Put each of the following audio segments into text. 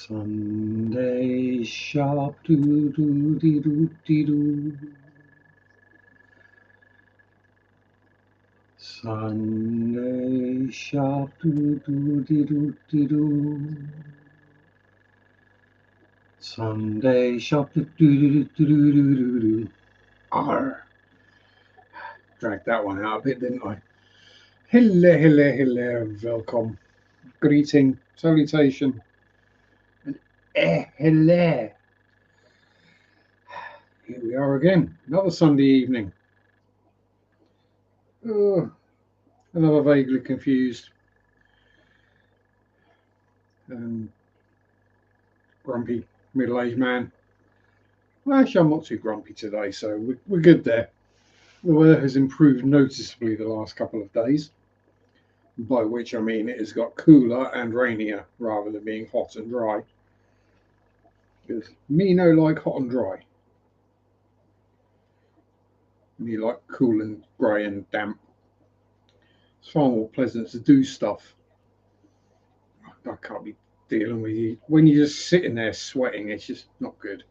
Sunday sharp doo doo dee doo dee doo. Sunday sharp doo doo dee doo dee doo. Sunday sharp doo doo doo doo doo doo doo doo. Arr. Dragged that one out a bit, didn't I? Hello, hello, hello, welcome. Greeting, salutation, and hello. Here we are again, another Sunday evening. Oh, another vaguely confused and grumpy middle-aged man. Well, actually, I'm not too grumpy today, so we're good there. The weather has improved noticeably the last couple of days, by which I mean it has got cooler and rainier rather than being hot and dry. Because me no like hot and dry. Me like cool and grey and damp. It's far more pleasant to do stuff. I can't be dealing with you when you're just sitting there sweating. It's just not good.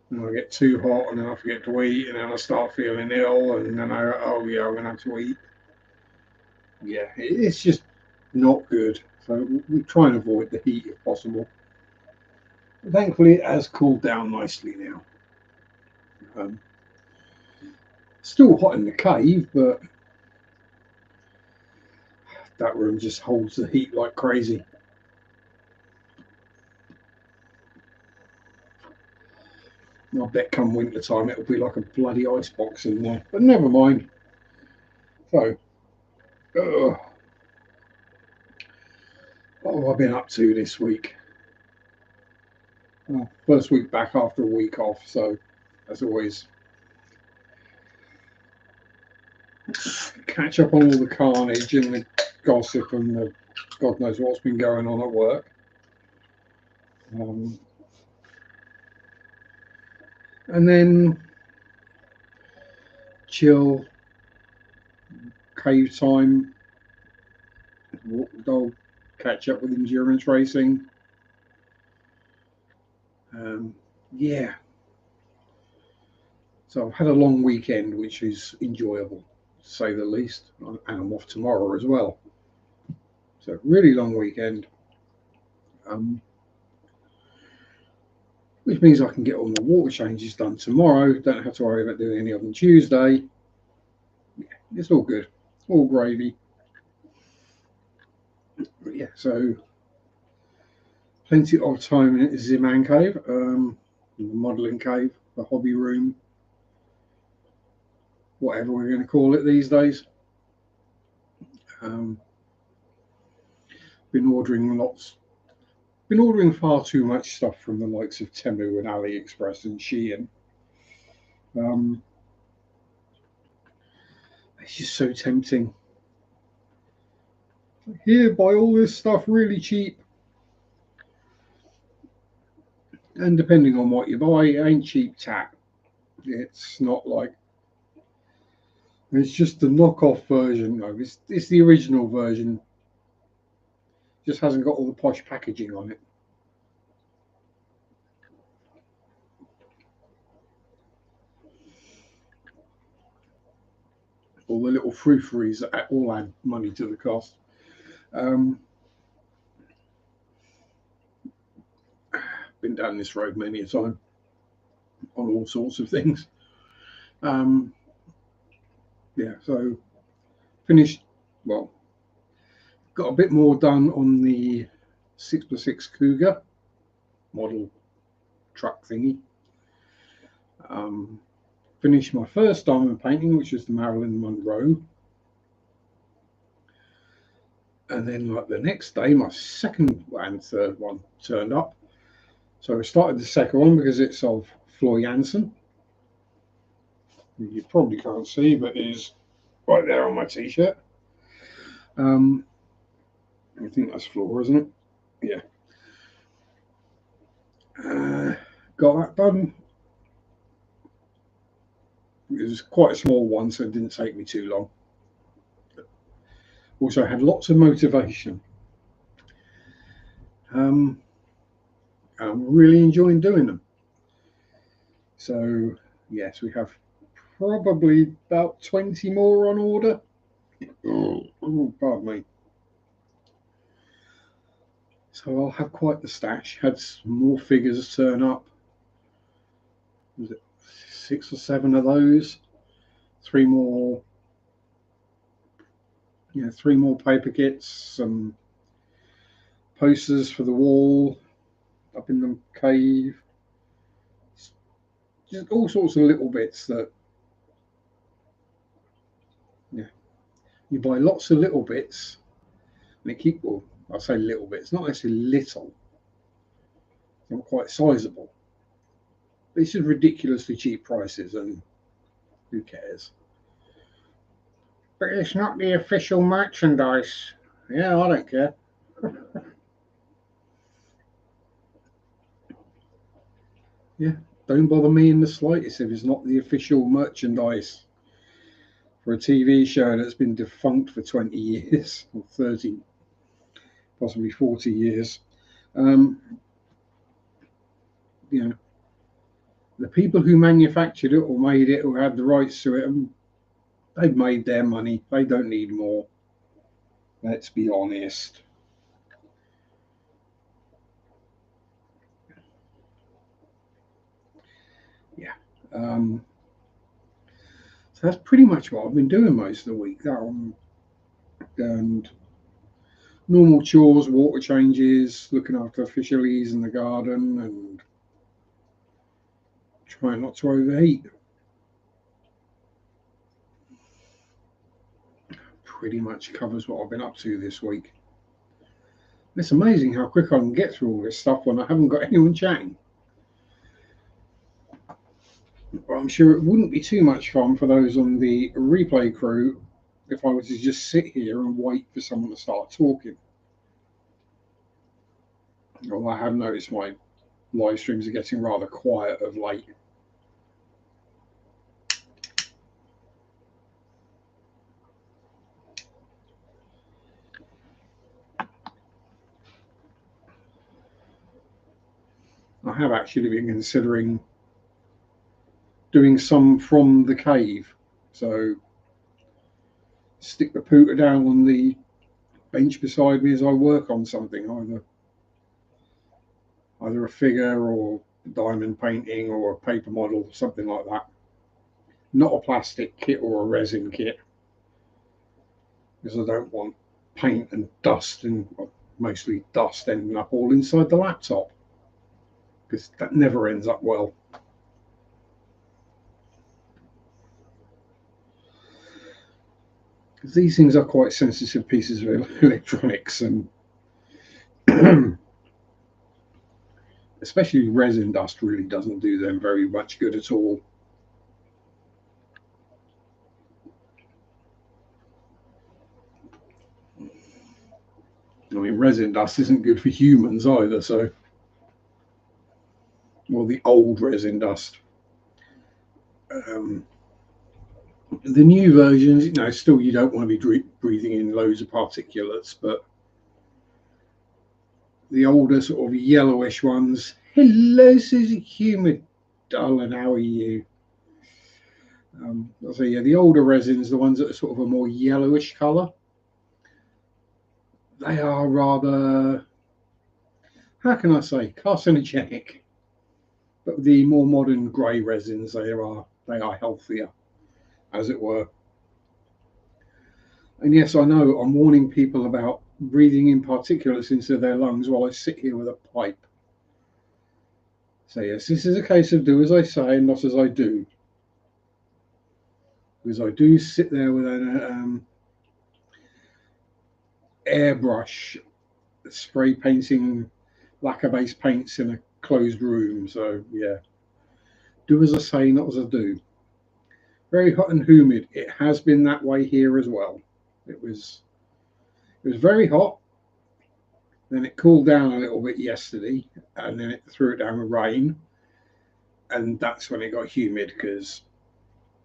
And I get too hot, and then I forget to eat, and then I start feeling ill, and then oh yeah, I'm gonna have to eat. Yeah, it's just not good. So we try and avoid the heat if possible. Thankfully, it has cooled down nicely now. Um, Still hot in the cave, but that room just holds the heat like crazy. I bet come winter time it'll be like a bloody icebox in there. But never mind. So, what have I been up to this week? Well, first week back after a week off, so as always, catch up on all the carnage and the gossip and the God knows what's been going on at work. And then chill, cave time, walk the dog, catch up with endurance racing. Yeah. So I've had a long weekend, which is enjoyable, to say the least. And I'm off tomorrow as well. So really long weekend. Which means I can get all my water changes done tomorrow. Don't have to worry about doing any of them Tuesday. Yeah, it's all good. All gravy. But yeah, so plenty of time in the man cave, the modelling cave, the hobby room, whatever we're going to call it these days. Been ordering far too much stuff from the likes of Temu and AliExpress and Shein. It's just so tempting. Here, buy all this stuff really cheap. And depending on what you buy, it ain't cheap tat. It's not like it's just the knockoff version. No, it's the original version. Just hasn't got all the posh packaging on it. All the little frou-frous that all add money to the cost. Been down this road many a time on all sorts of things. Yeah, so finished. Well, got a bit more done on the 6x6 Cougar model truck thingy. Finished my first diamond painting, which is the Marilyn Monroe. And then, like the next day, my second and third one turned up. So I started the second one because it's of Floor Jansen. You probably can't see, but it is right there on my t-shirt. I think that's Floor, isn't it? Yeah. Got that done. It was quite a small one, so it didn't take me too long. Also, I had lots of motivation. I'm really enjoying doing them. So, yes, we have probably about 20 more on order. Oh, pardon me. So I'll have quite the stash. Had some more figures turn up. Was it 6 or 7 of those? Three more, 3 more paper kits, some posters for the wall up in the cave. Just all sorts of little bits that, yeah, you buy lots of little bits, and well, I say little bits, not necessarily little, not quite sizable. But it's just ridiculously cheap prices, and who cares? But it's not the official merchandise. Yeah, I don't care. Yeah, don't bother me in the slightest if it's not the official merchandise for a TV show that's been defunct for 20 years or 30, possibly 40 years. Um, you know, the people who manufactured it or made it or had the rights to it, they've made their money. They don't need more. Let's be honest. Yeah. So that's pretty much what I've been doing most of the week. And normal chores, water changes, looking after fisheries in the garden, and trying not to overheat. Pretty much covers what I've been up to this week. It's amazing how quick I can get through all this stuff when I haven't got anyone chatting. But I'm sure it wouldn't be too much fun for those on the replay crew if I was to just sit here and wait for someone to start talking. Well, I have noticed my live streams are getting rather quiet of late. I have actually been considering doing some from the cave. So stick the pooter down on the bench beside me as I work on something, either a figure or a diamond painting or a paper model, something like that. Not a plastic kit or a resin kit, because I don't want paint and dust and mostly dust ending up all inside the laptop, because that never ends up well. Because these things are quite sensitive pieces of electronics, and especially resin dust really doesn't do them very much good at all. I mean, resin dust isn't good for humans either, so, well, the old resin dust. Um, the new versions, still you don't want to be breathing in loads of particulates, but the older sort of yellowish ones. Hello, Susie Humid, darling, how are you? So yeah, the older resins, the ones that are sort of a more yellowish colour, they are rather, how can I say, carcinogenic. But the more modern grey resins, they are healthier, as it were. And yes, I know I'm warning people about breathing in particulates into their lungs while I sit here with a pipe. So yes, this is a case of do as I say and not as I do. Because I do sit there with an airbrush spray painting lacquer-based paints in a closed room. So yeah, do as I say, not as I do. Very hot and humid. It has been that way here as well. It was very hot. Then it cooled down a little bit yesterday, and then it threw it down with rain, and that's when it got humid because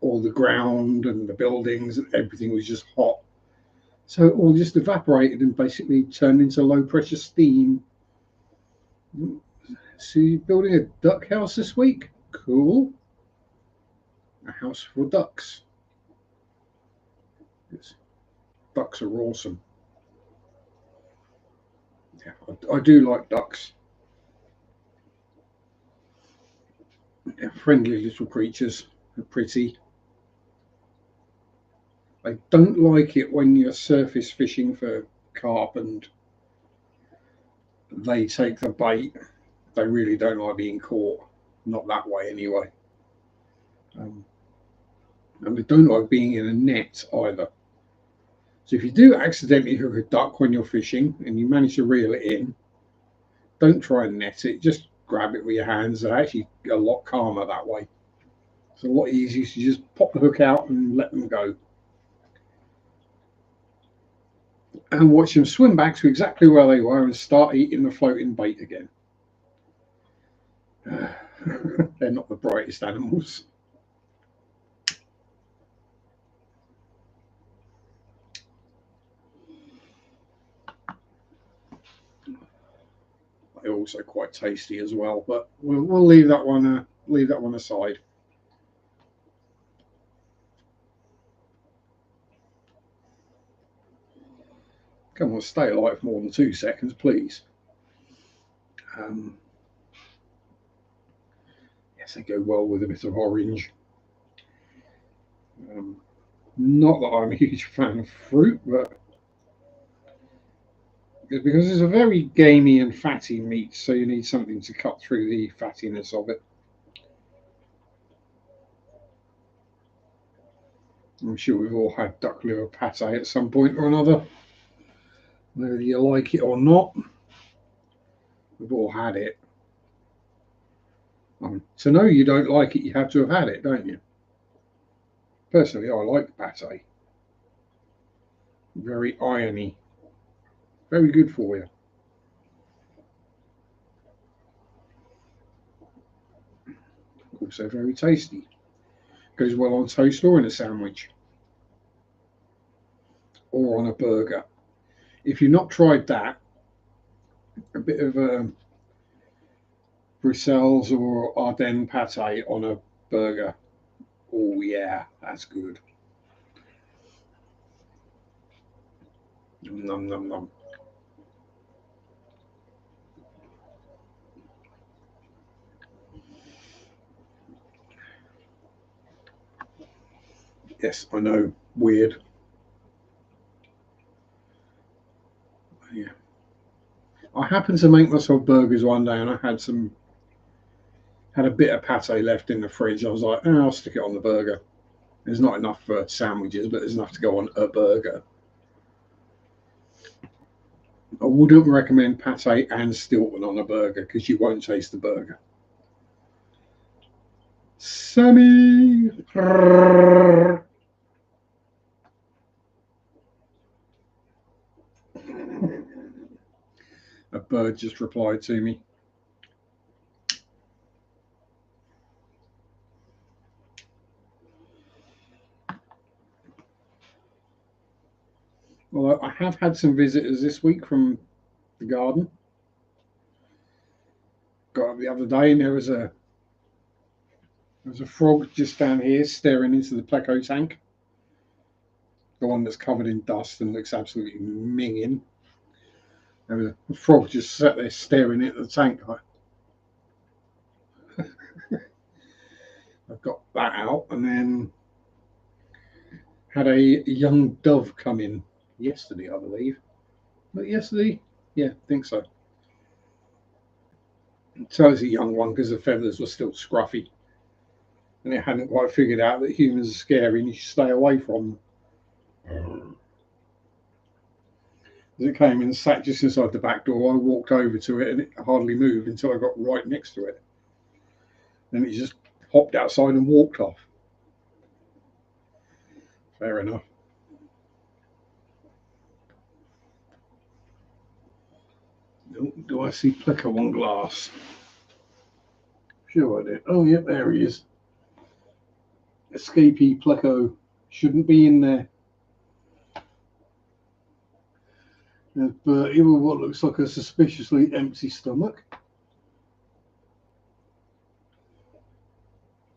all the ground and the buildings, and everything was just hot. So it all just evaporated and basically turned into low pressure steam. So you're building a duck house this week? Cool. A house for ducks. Yes. Ducks are awesome. Yeah, I do like ducks. They're friendly little creatures. They're pretty. I don't like it when you're surface fishing for carp and they take the bait. They really don't like being caught. Not that way, anyway. Um, and they don't like being in a net either. So if you do accidentally hook a duck when you're fishing and you manage to reel it in, don't try and net it. Just grab it with your hands. They're actually a lot calmer that way. It's a lot easier to just pop the hook out and let them go. And watch them swim back to exactly where they were and start eating the floating bait again. They're not the brightest animals. They're also quite tasty as well, but we'll leave that one aside. Come on, stay alive more than 2 seconds, please. Yes, they go well with a bit of orange. Not that I'm a huge fan of fruit, but because it's a very gamey and fatty meat, so you need something to cut through the fattiness of it. I'm sure we've all had duck liver pate at some point or another. Whether you like it or not, we've all had it. To know you don't like it, you have to have had it, don't you? Personally, I like pate. Very irony. Very good for you. Also very tasty. Goes well on toast or in a sandwich. Or on a burger. If you've not tried that, a bit of Brussels or Ardennes pate on a burger. Oh yeah, that's good. Num num num. Yes, I know. Weird. Yeah. I happened to make myself burgers one day, and I had a bit of pate left in the fridge. I was like, oh, I'll stick it on the burger. There's not enough for sandwiches, but there's enough to go on a burger. I wouldn't recommend pate and Stilton on a burger because you won't taste the burger. Sammy! A bird just replied to me. Well, I have had some visitors this week from the garden. Got up the other day and there was a frog just down here staring into the pleco tank. The one that's covered in dust and looks absolutely minging. There was a frog just sat there staring at the tank. I've got that out and then had a young dove come in yesterday, I believe. But yesterday, yeah, I think so. So it's a young one because the feathers were still scruffy. And it hadn't quite figured out that humans are scary and you should stay away from them. As it came and sat just inside the back door, I walked over to it and it hardly moved until I got right next to it. Then it just hopped outside and walked off. Fair enough. Do I see Pleco on glass? Sure I did. Oh, yep, there he is. escapee pleco shouldn't be in there. But even what looks like a suspiciously empty stomach.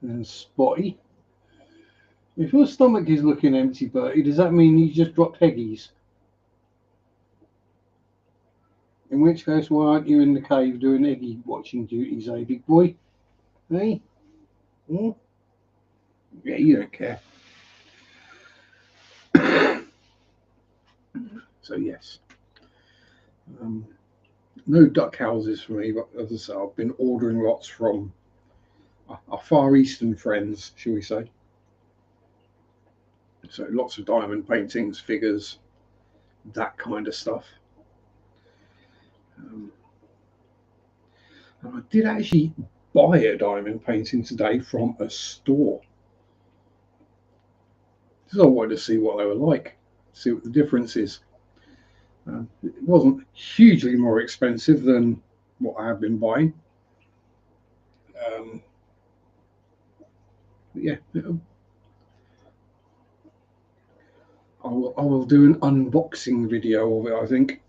And Spotty. If your stomach is looking empty, Bertie, does that mean you just dropped Heggies? In which case, why aren't you in the cave doing Eggy watching duties, eh, big boy? Hey? Hmm? Yeah, you don't care. So, yes. No duck houses for me, but as I say, I've been ordering lots from our Far Eastern friends, shall we say. So, lots of diamond paintings, figures, that kind of stuff. And I did actually buy a diamond painting today from a store. Because I wanted to see what they were like, see what the difference is. It wasn't hugely more expensive than what I have been buying. But yeah, I will do an unboxing video of it, I think.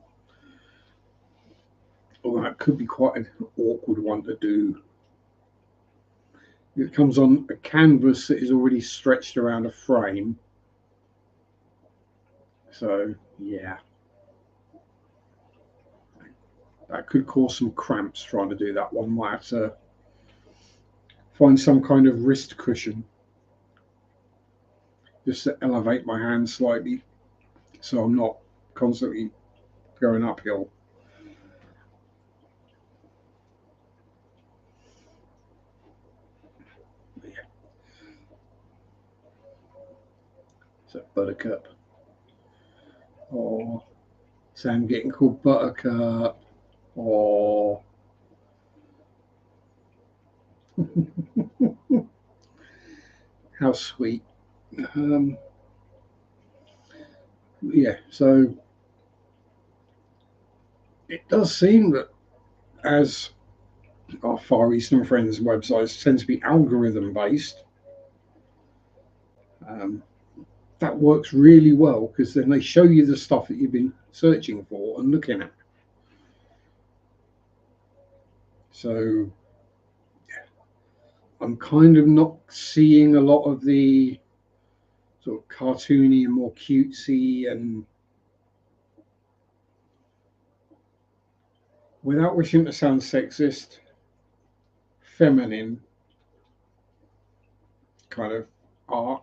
Although that could be quite an awkward one to do. It comes on a canvas that is already stretched around a frame. So, yeah. That could cause some cramps trying to do that one. Might have to find some kind of wrist cushion just to elevate my hand slightly so I'm not constantly going uphill. Yeah. So Buttercup. Oh, Sam getting called Buttercup. Oh. How sweet. Yeah, so it does seem that as our Far Eastern friends' websites tend to be algorithm based, um, that works really well because then they show you the stuff that you've been searching for and looking at. So yeah, I'm kind of not seeing a lot of the sort of cartoony and more cutesy and, without wishing to sound sexist, feminine kind of art,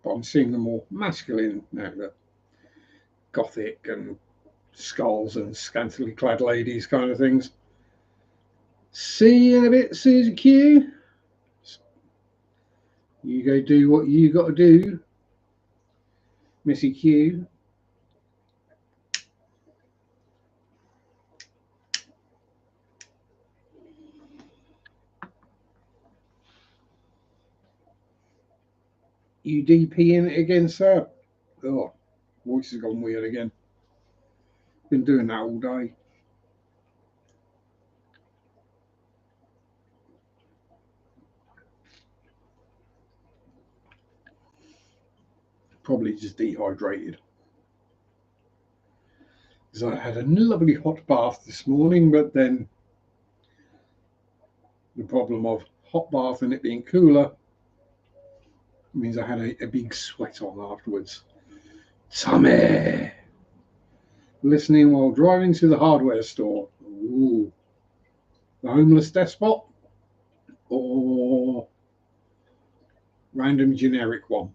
but I'm seeing the more masculine now, the gothic and skulls and scantily clad ladies kind of things. See you in a bit, Susie Q. You go do what you got to do, Missy Q. You DPing it again, sir? Oh, voice has gone weird again. Been doing that all day. Probably just dehydrated. Because I had a lovely hot bath this morning, but then the problem of hot bath and it being cooler means I had a big sweat on afterwards. Tummy! Listening while driving to the hardware store. Ooh. The homeless despot or random generic one?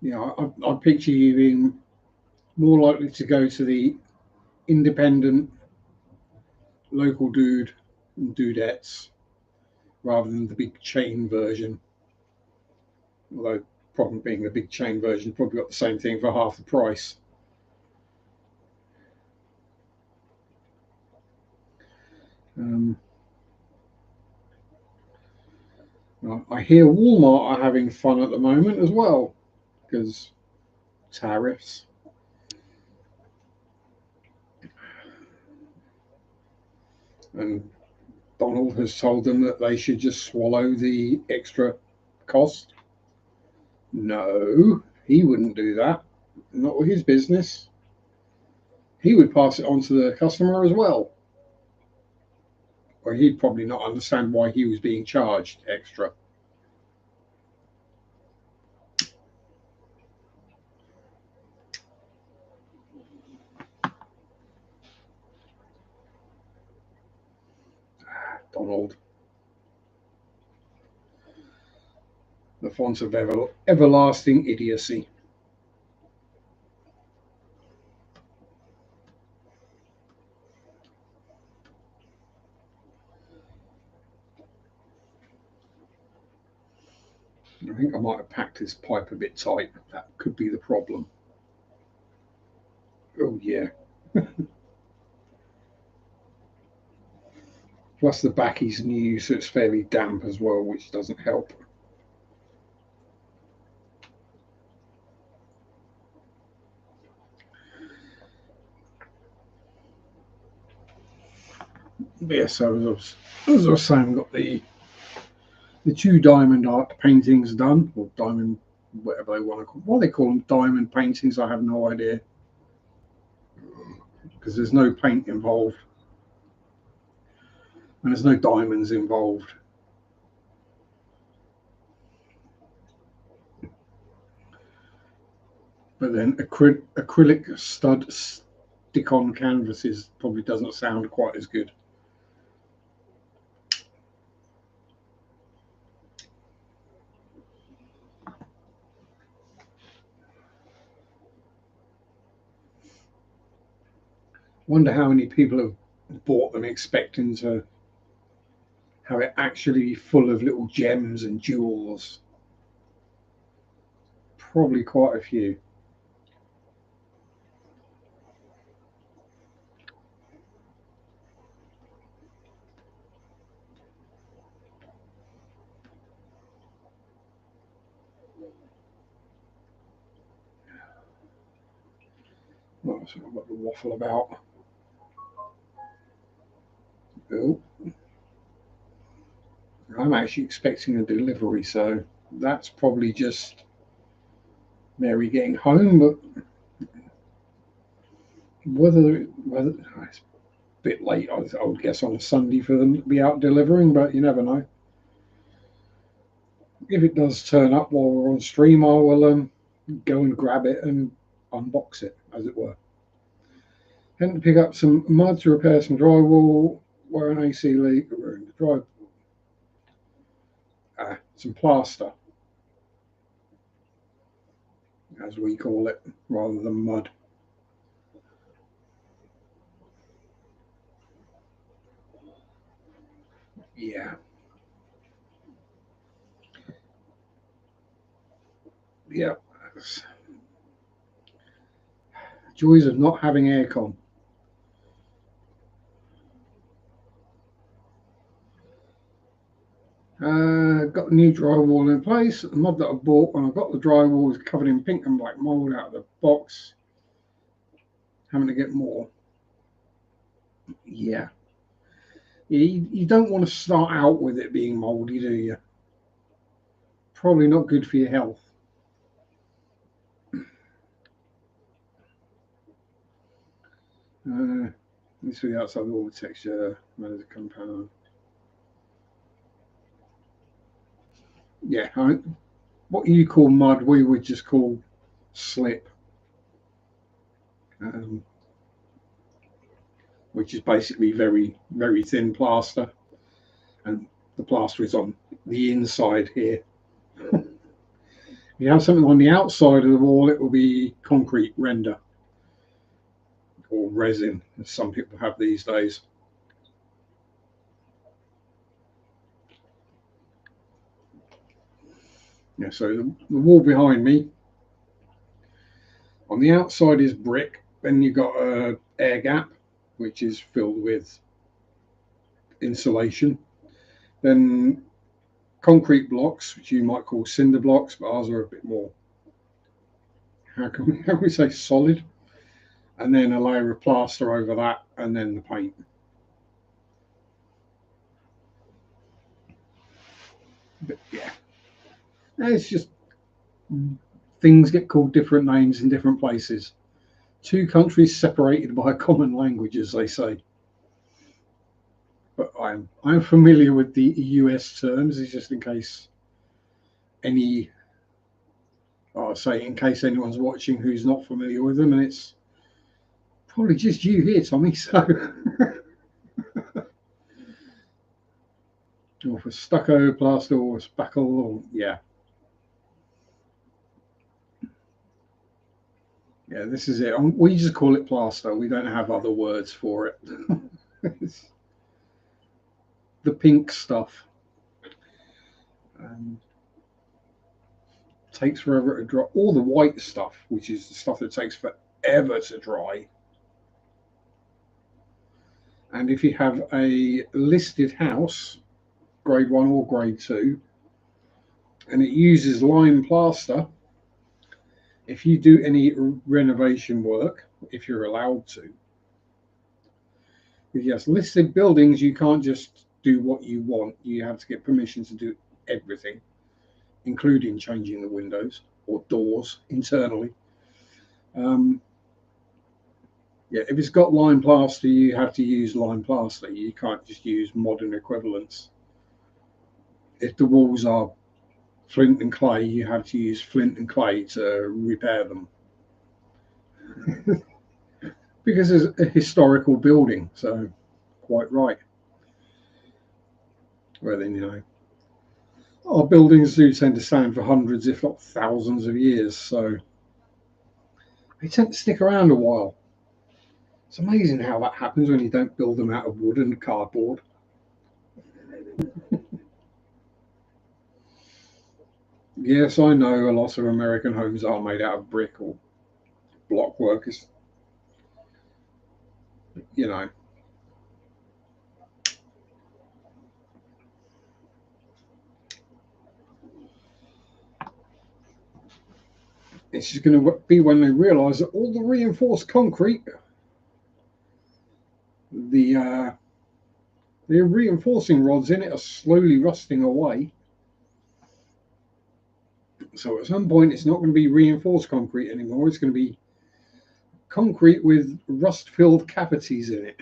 Yeah, I picture you being more likely to go to the independent local dude and dudettes rather than the big chain version. Although, problem being the big chain version probably got the same thing for half the price. Um, I hear Walmart are having fun at the moment as well because tariffs. And Donald has told them that they should just swallow the extra cost. No, he wouldn't do that. Not with his business. He would pass it on to the customer as well. Or he'd probably not understand why he was being charged extra. Donald, the font of everlasting idiocy. I think I might have packed his pipe a bit tight. That could be the problem. Oh, yeah. Plus, the back is new, so it's fairly damp as well, which doesn't help. But yeah, so as I was saying, got the two diamond art paintings done, or diamond, whatever they want to call. What they call them, diamond paintings, I have no idea, because there's no paint involved and there's no diamonds involved. But then acrylic stud stick-on canvases probably doesn't sound quite as good. Wonder how many people have bought them expecting to have it actually full of little gems and jewels. Probably quite a few. What else have I got to waffle about? Oh, I'm actually expecting a delivery, so that's probably just Mary getting home. But whether it's a bit late, I would guess on a Sunday for them to be out delivering, but you never know. If it does turn up while we're on stream, I will go and grab it and unbox it, as it were. Had to pick up some mud to repair some drywall where an AC leak, some plaster, as we call it, rather than mud. Yeah, yeah. Joys of not having aircon. Got the new drywall in place. The mud that I bought when I got the drywall was covered in pink and black mold out of the box. Having to get more. Yeah. You don't want to start out with it being moldy, do you? Probably not good for your health. Let's see the outside of all the texture. There's a compound. Yeah, what you call mud, we would just call slip, um, which is basically very, very thin plaster. And the plaster is on the inside here. If you have something on the outside of the wall, it will be concrete render or resin, as some people have these days. Yeah, so the wall behind me, on the outside is brick. Then you've got a air gap, which is filled with insulation. Then concrete blocks, which you might call cinder blocks, but ours are a bit more, how can we say, solid. And then a layer of plaster over that, and then the paint. But yeah, it's just things get called different names in different places. Two countries separated by a common language, as they say. But I'm familiar with the US terms, just in case any, I'll say in case anyone's watching who's not familiar with them, and it's probably just you here, Tommy. So, or for stucco, plaster, or spackle, or yeah, this is it. We just call it plaster. We don't have other words for it. It's the pink stuff. And takes forever to dry. All the white stuff, which is the stuff that takes forever to dry. And if you have a listed house, grade 1 or grade 2, and it uses lime plaster, if you do any renovation work, if you're allowed to, yes, listed buildings, you can't just do what you want. You have to get permission to do everything, including changing the windows or doors internally. If it's got lime plaster, you have to use lime plaster. You can't just use modern equivalents. If the walls are flint and clay, you have to use flint and clay to repair them. Because it's a historical building, so quite right. Well, then, our buildings do tend to stand for hundreds, if not thousands of years, so they tend to stick around a while. It's amazing how that happens when you don't build them out of wood and cardboard. Yes, I know a lot of American homes are made out of brick or block work. You know, it's just going to be when they realise that all the reinforced concrete, the reinforcing rods in it are slowly rusting away. So at some point, it's not going to be reinforced concrete anymore. It's going to be concrete with rust-filled cavities in it.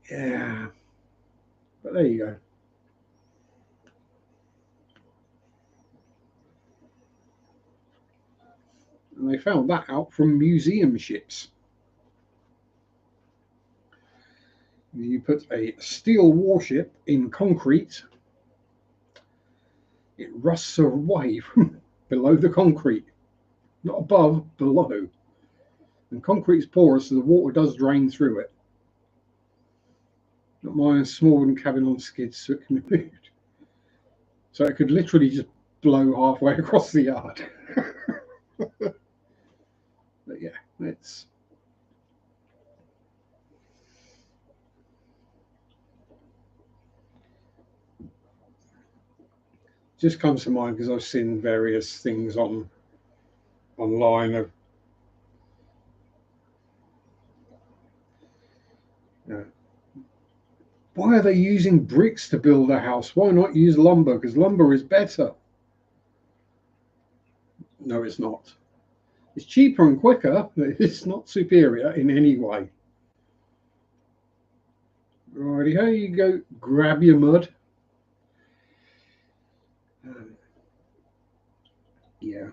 Yeah, but there you go. And they found that out from museum ships. You put a steel warship in concrete, it rusts away from below the concrete, not above, below. And concrete is porous, so the water does drain through it. Not mine is smaller than cabin on skids, so it can be moved. So it could literally just blow halfway across the yard. But yeah, it's just comes to mind because I've seen various things online of why are they using bricks to build a house? Why not use lumber? Because lumber is better. No, it's not. It's cheaper and quicker, but it's not superior in any way. Righty, here you go. Grab your mud. Yeah.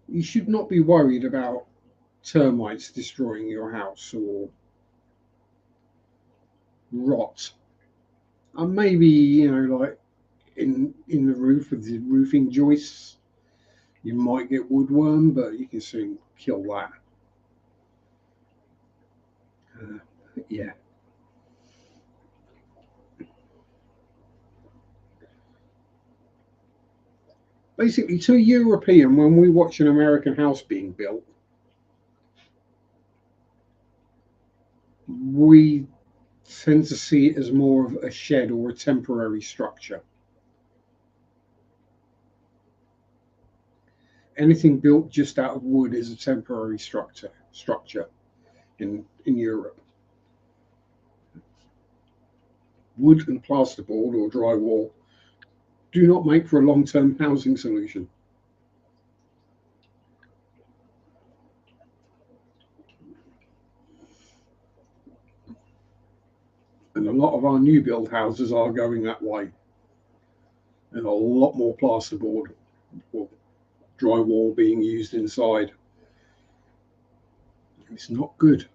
You should not be worried about termites destroying your house or rot. And maybe, like in the roof of the roofing joists, you might get woodworm, but you can soon kill that. Yeah. Basically, to a European, when we watch an American house being built, we tend to see it as more of a shed or a temporary structure. Anything built just out of wood is a temporary structure in Europe. wood and plasterboard or drywall do not make for a long-term housing solution. And a lot of our new build houses are going that way. And a lot more plasterboard or drywall being used inside. It's not good.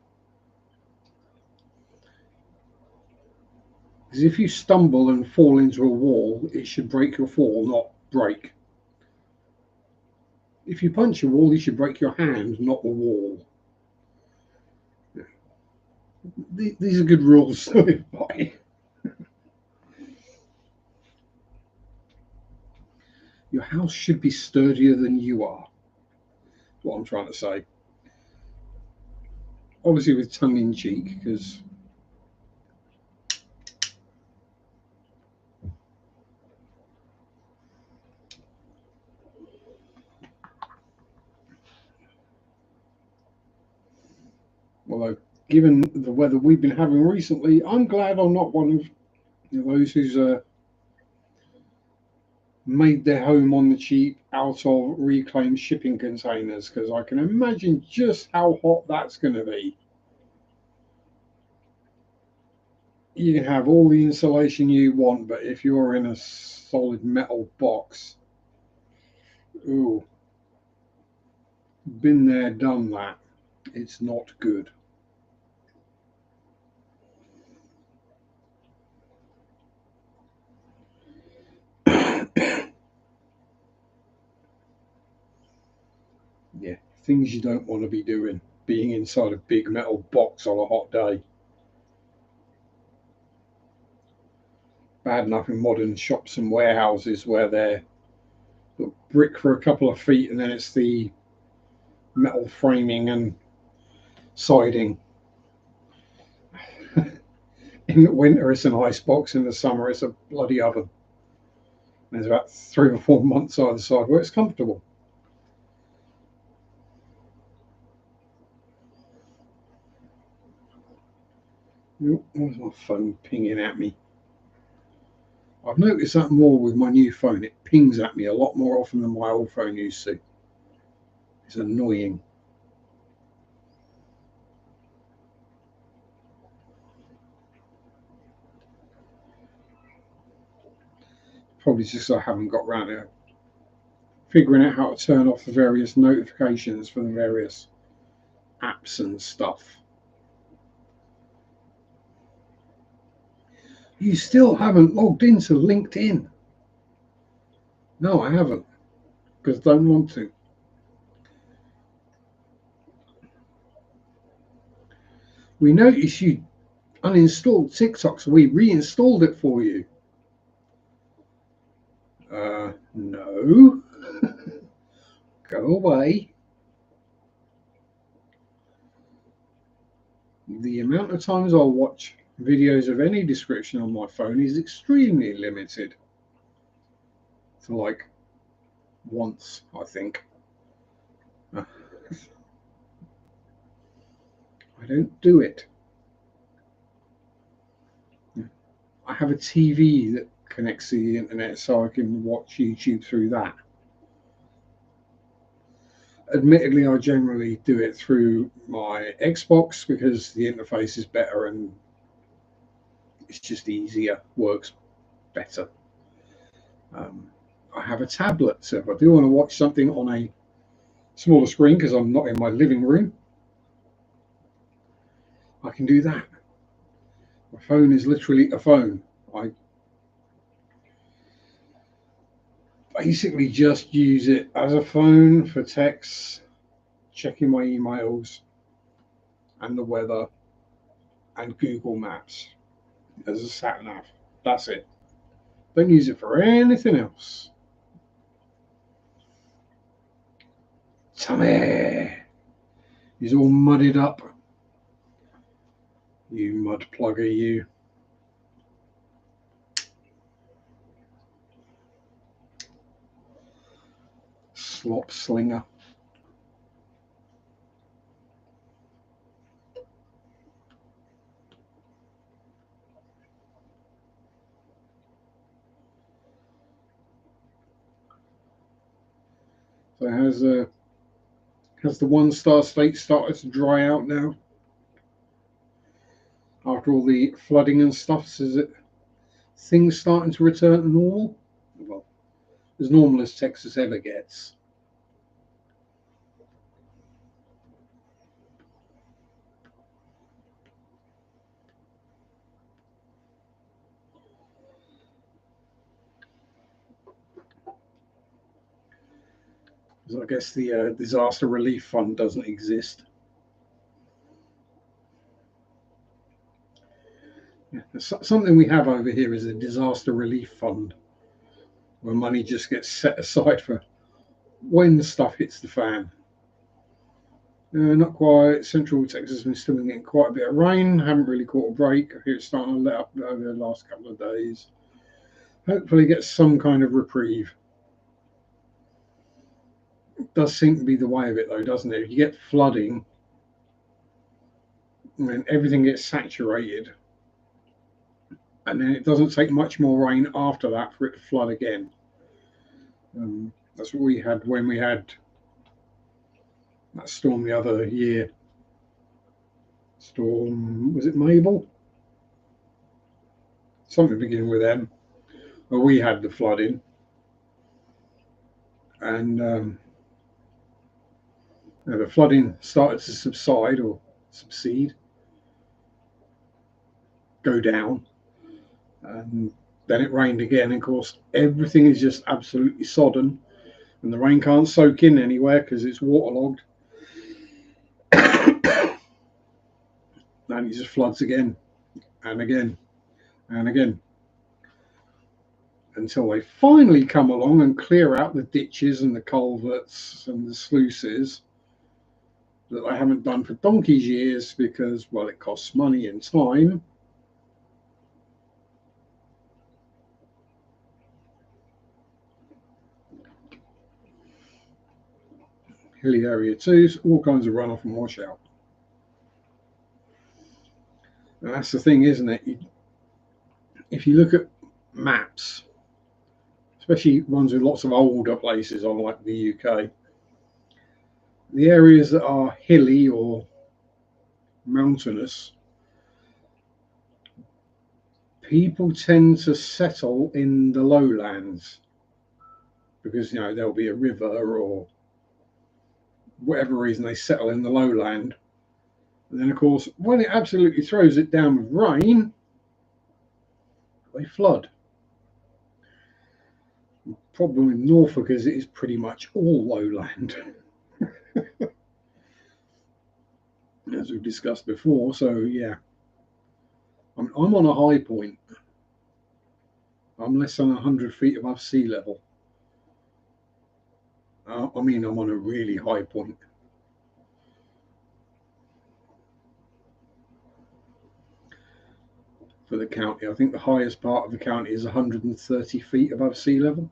Because if you stumble and fall into a wall, it should break your fall, not break. If you punch a wall, you should break your hand, not the wall. These are good rules to live by. Your house should be sturdier than you are. That's what I'm trying to say. Obviously with tongue in cheek, because although given the weather we've been having recently, I'm glad I'm not one of those who's made their home on the cheap out of reclaimed shipping containers, because I can imagine just how hot that's going to be. You can have all the insulation you want, but if you're in a solid metal box, ooh, been there, done that. It's not good. Yeah, things you don't want to be doing, being inside a big metal box on a hot day. Bad enough in modern shops and warehouses where they're brick for a couple of feet and then it's the metal framing and siding. In the winter, it's an ice box. In the summer, it's a bloody oven. There's about 3 or 4 months either side where it's comfortable. Where's my phone pinging at me? I've noticed that more with my new phone. It pings at me a lot more often than my old phone used to. It's annoying. Probably just I haven't got around to figuring out how to turn off the various notifications for the various apps and stuff. You still haven't logged into LinkedIn? No, I haven't, because I don't want to. We noticed you uninstalled TikTok, so we reinstalled it for you. No. Go away. The amount of times I'll watch videos of any description on my phone is extremely limited. To like once, I think. I don't do it. I have a TV that connects to the internet so I can watch YouTube through that. Admittedly, I generally do it through my Xbox because the interface is better and it's just easier, works better. I have a tablet, so if I do want to watch something on a smaller screen because I'm not in my living room, I can do that. My phone is literally a phone. I basically just use it as a phone for texts, checking my emails and the weather and Google Maps as a sat nav. That's it. Don't use it for anything else. Tommy, he's all muddied up. You mud plugger, you. Slop slinger. So has the one star state started to dry out now? After all the flooding and stuff, is it things starting to return to normal? Well, as normal as Texas ever gets. So I guess the disaster relief fund doesn't exist. Yeah, something we have over here is a disaster relief fund, where money just gets set aside for when stuff hits the fan. Not quite. Central Texas has been still getting quite a bit of rain. Haven't really caught a break. I hear it's starting to let up over the last couple of days. Hopefully get some kind of reprieve. It does seem to be the way of it though, doesn't it? If you get flooding, then everything gets saturated. And then it doesn't take much more rain after that for it to flood again. That's what we had when we had that storm the other year. Storm, was it Mabel? Something beginning with M. Well, we had the flooding. And the flooding started to subside or subside, go down. And then it rained again. And of course, everything is just absolutely sodden. And the rain can't soak in anywhere because it's waterlogged. And it just floods again and again and again until they finally come along and clear out the ditches and the culverts and the sluices that they haven't done for donkey's years because, well, it costs money and time. Hilly area too, so all kinds of runoff and washout. And that's the thing, isn't it? If you look at maps, especially ones with lots of older places on, like the UK, the areas that are hilly or mountainous, people tend to settle in the lowlands because there'll be a river or whatever reason they settle in the lowland. And then of course when it absolutely throws it down with rain, they flood. The problem with Norfolk is it is pretty much all lowland. As we've discussed before. So yeah, I'm on a high point. I'm less than 100 feet above sea level. I'm on a really high point. For the county, I think the highest part of the county is 130 feet above sea level.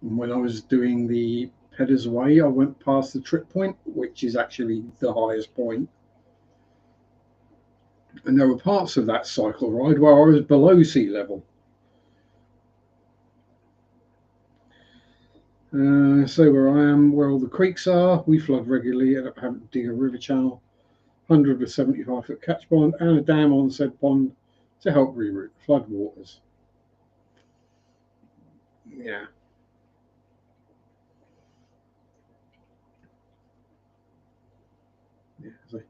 And when I was doing the Peddars Way, I went past the trip point, which is actually the highest point. And there were parts of that cycle ride where I was below sea level. So where I am, where all the creeks are, we flood regularly, end up having to dig a river channel, 100 with 75-foot catch pond, and a dam on said pond to help reroute flood waters. Yeah. So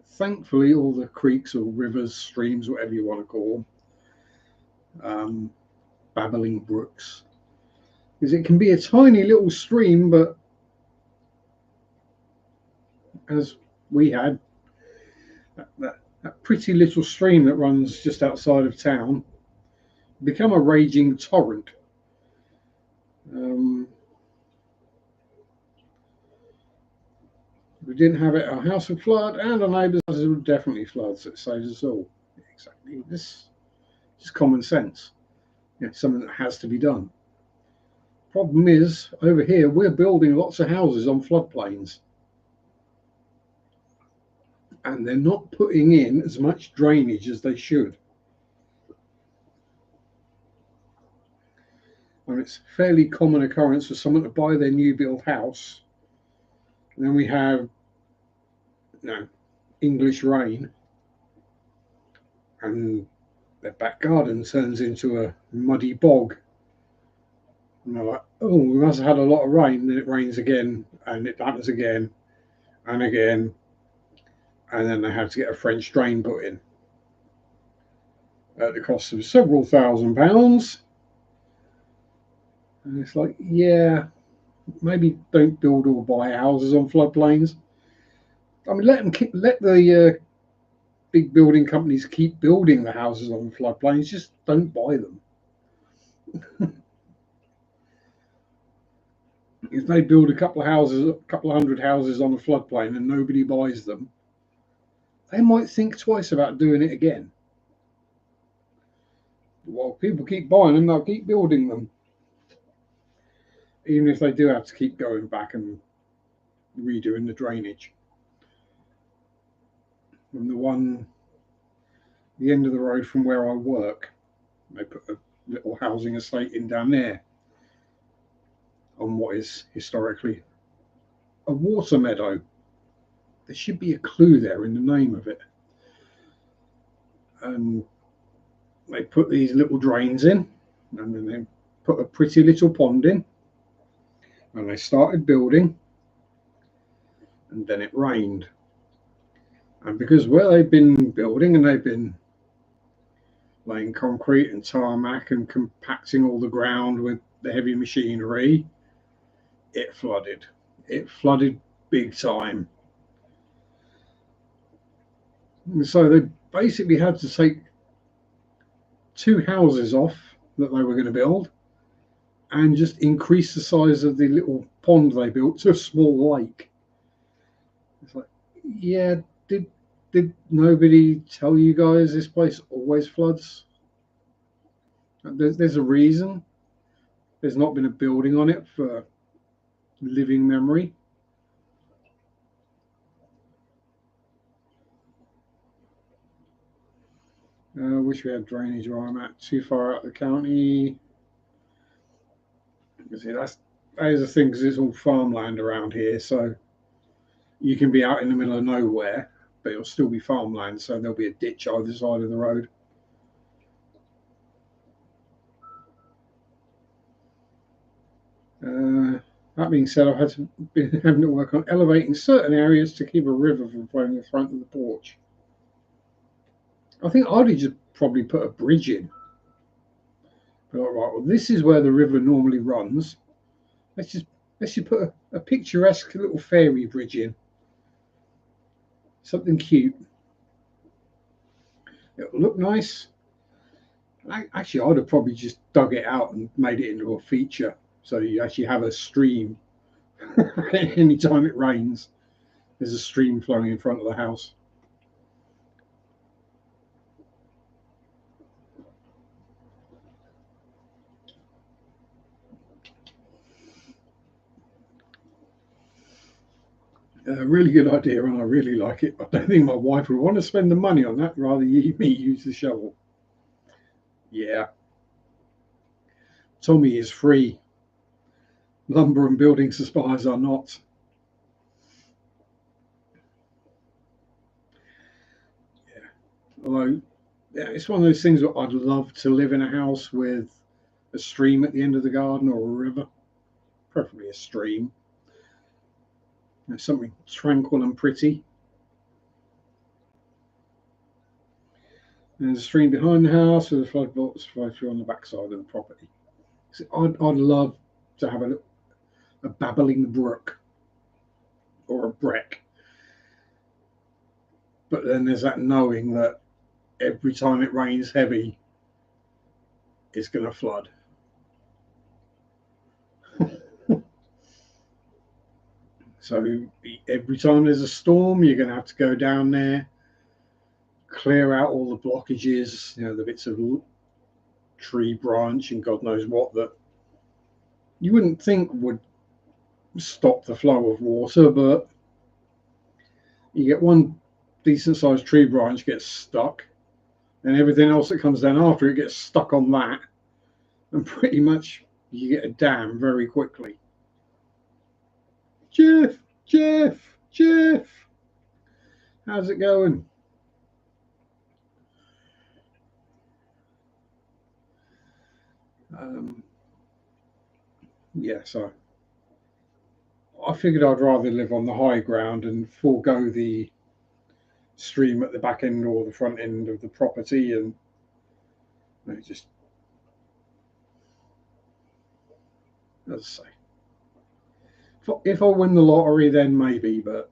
thankfully, all the creeks or rivers, streams, whatever you want to call them, babbling brooks, because it can be a tiny little stream, but as we had that pretty little stream that runs just outside of town become a raging torrent. We didn't have it, our house would flood, and our neighbours' houses would definitely flood, so it saves us all. Exactly. This is common sense. Something that has to be done. Problem is, over here, we're building lots of houses on floodplains. And they're not putting in as much drainage as they should. it's a fairly common occurrence for someone to buy their new build house, and then we have, English rain, and their back garden turns into a muddy bog. And they're like, oh, we must have had a lot of rain. Then it rains again, and it happens again and again, and then they have to get a French drain put in at the cost of several £1,000s. And it's like, yeah, maybe don't build or buy houses on floodplains. I mean, let the big building companies keep building the houses on floodplains. Just don't buy them. If they build a couple of hundred houses on a floodplain and nobody buys them, they might think twice about doing it again. While people keep buying them, they'll keep building them, even if they do have to keep going back and redoing the drainage. And the end of the road from where I work, they put a little housing estate in down there on what is historically a water meadow. There should be a clue there in the name of it. And they put these little drains in, and then they put a pretty little pond in, and they started building, and then it rained. And because where they've been building and they've been laying concrete and tarmac and compacting all the ground with the heavy machinery, it flooded. It flooded big time. And so they basically had to take 2 houses off that they were going to build and just increase the size of the little pond they built to a small lake. It's like, yeah, did nobody tell you guys this place always floods? There's a reason. There's not been a building on it for living memory. Wish we had drainage where I'm at. Too far out of the county. You see, that is the thing, because it's all farmland around here, so you can be out in the middle of nowhere, but it'll still be farmland, so there'll be a ditch either side of the road. That being said, I've been having to work on elevating certain areas to keep a river from flowing in the front of the porch. I think I'd just probably put a bridge in. But all right, well, this is where the river normally runs. Let's just put a picturesque little fairy bridge in. Something cute. It'll look nice. Actually, I'd have probably just dug it out and made it into a feature, so you actually have a stream. Anytime it rains, there's a stream flowing in front of the house. A really good idea, and I really like it. I don't think my wife would want to spend the money on that. Rather, me use the shovel. Yeah. Tommy is free. Lumber and building supplies are not. Yeah. Although, yeah, it's one of those things that I'd love to live in a house with a stream at the end of the garden, or a river, preferably a stream. Something tranquil and pretty. There's a stream behind the house with the flood vaults flow through on the backside of the property. So I'd love to have a babbling brook or a breck. But then there's that knowing that every time it rains heavy, it's going to flood. So every time there's a storm, you're going to have to go down there, clear out all the blockages, the bits of tree branch and God knows what that you wouldn't think would stop the flow of water, but you get one decent sized tree branch gets stuck, and everything else that comes down after it gets stuck on that, and pretty much you get a dam very quickly. Jeff, Jeff, Jeff, how's it going? Um, yeah, so I figured I'd rather live on the high ground and forego the stream at the back end or the front end of the property, and just, as I say, if I win the lottery, then maybe, but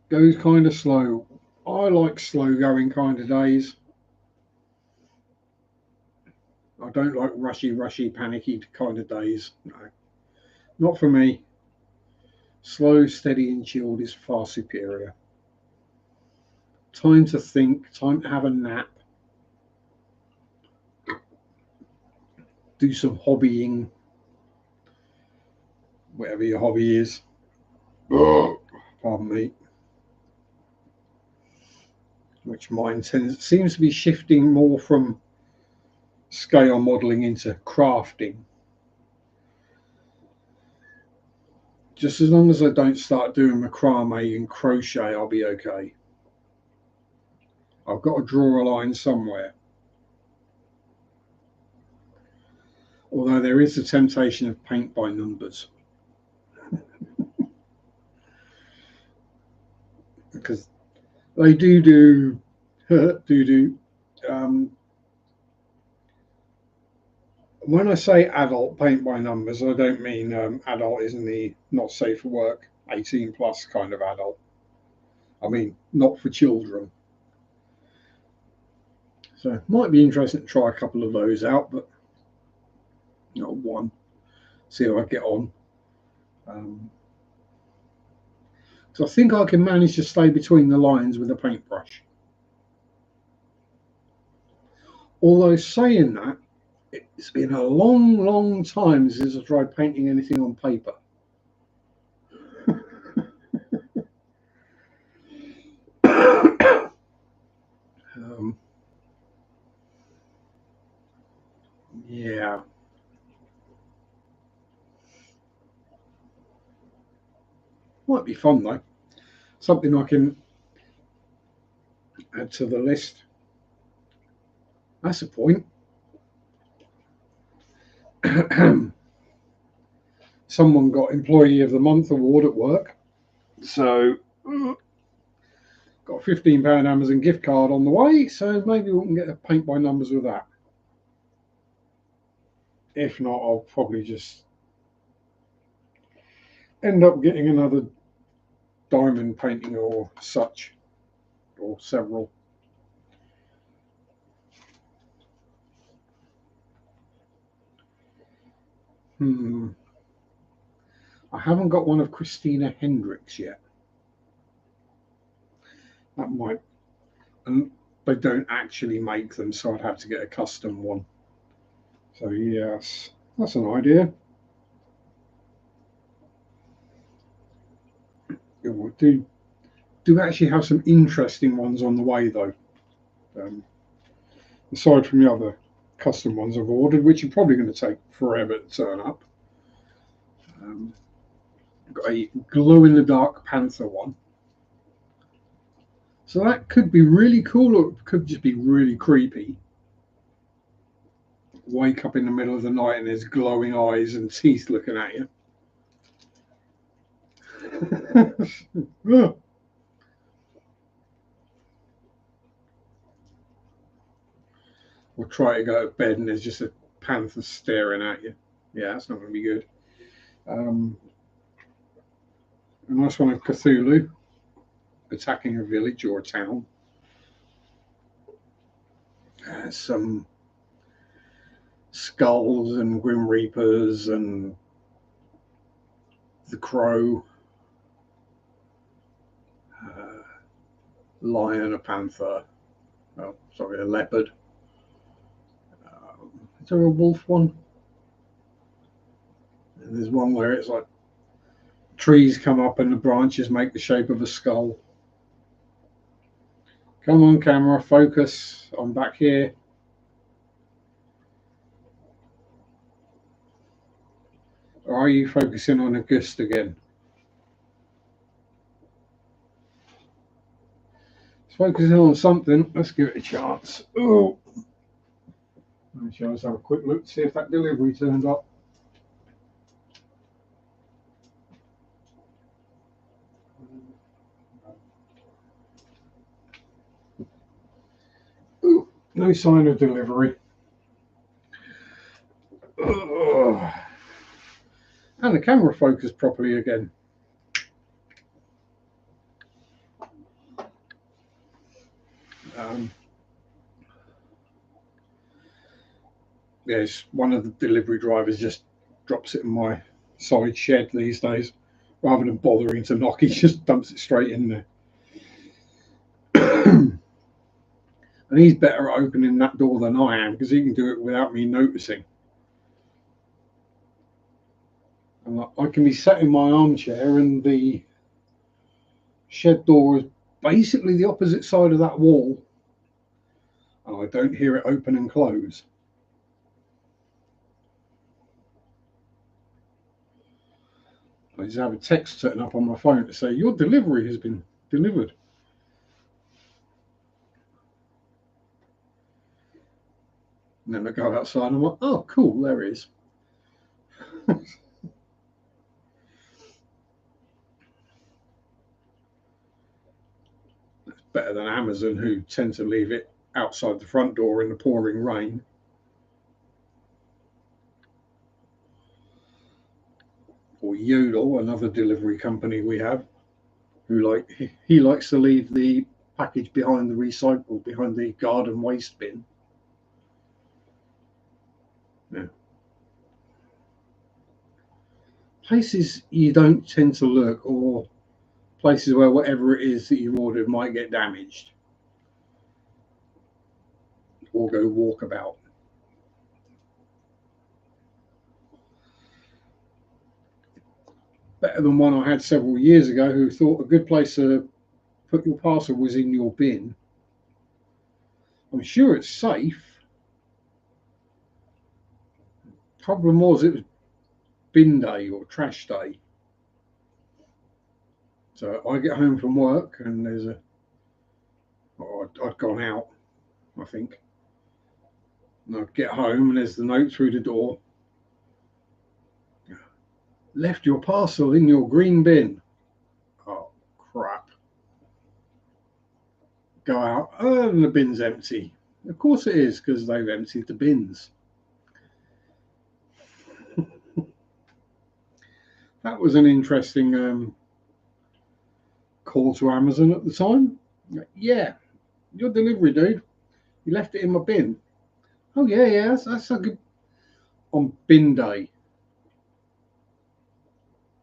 goes kind of slow. I like slow going kind of days. I don't like rushy, panicky kind of days. No, not for me. Slow, steady, and chilled is far superior. Time to think, time to have a nap, do some hobbying, whatever your hobby is. Pardon me. Which mine seems to be shifting more from scale modelling into crafting. Just as long as I don't start doing macrame and crochet, I'll be okay. I've got to draw a line somewhere. Although there is the temptation of paint by numbers. Because they do when I say adult paint by numbers, I don't mean adult is in the not safe for work 18 plus kind of adult. I mean not for children. So it might be interesting to try a couple of those out, but not one. See how I get on. So I think I can manage to stay between the lines with a paintbrush. Although saying that, it's been a long time since I tried painting anything on paper. Yeah. Might be fun though. Something I can add to the list. That's a point. Someone got Employee of the Month award at work. So got a £15 Amazon gift card on the way, so maybe we can get a paint by numbers with that. If not, I'll probably just end up getting another diamond painting or such, or several. I haven't got one of Christina Hendricks yet. That might, and they don't actually make them, so I'd have to get a custom one. So yes, that's an idea. It would do actually have some interesting ones on the way though. Aside from the other custom ones I've ordered, which are probably going to take forever to turn up. Got a glow-in-the-dark panther one. So that could be really cool, or it could just be really creepy. Wake up in the middle of the night and there's glowing eyes and teeth looking at you. Or try to go to bed and there's just a panther staring at you. Yeah, that's not going to be good. A nice one of Cthulhu attacking a village or a town. Some skulls and grim reapers and the crow, lion, a panther. Oh, sorry, a leopard. Is there a wolf one? And there's one where it's like trees come up and the branches make the shape of a skull. Come on, camera, focus. I'm back here. Or are you focusing on August again? It's focusing on something. Let's give it a chance. Oh, let's have a quick look to see if that delivery turned up. Ooh, no sign of delivery. Ugh. And the camera focused properly again. Yes, one of the delivery drivers just drops it in my side shed these days. Rather than bothering to knock, he just dumps it straight in there. And he's better at opening that door than I am because he can do it without me noticing. And I can be sat in my armchair and the shed door is basically the opposite side of that wall, and I don't hear it open and close. I just have a text turn up on my phone to say your delivery has been delivered. And then I go outside and I'm like, oh, cool, there it is. It's better than Amazon, who tend to leave it outside the front door in the pouring rain. Or Yodel, another delivery company we have, who he likes to leave the package behind the garden waste bin. Yeah. Places you don't tend to look, or places where whatever it is that you ordered might get damaged or go walkabout. Better than one I had several years ago who thought a good place to put your parcel was in your bin. I'm sure it's safe. Problem was it was bin day or trash day. So I get home from work and I'd gone out, I think. And I'd get home and there's the note through the door. Left your parcel in your green bin. Oh, crap. Go out, oh, and the bin's empty. Of course it is, because they've emptied the bins. That was an interesting call to Amazon at the time. Yeah, your delivery, dude. You left it in my bin. Oh yeah, that's a good on bin day.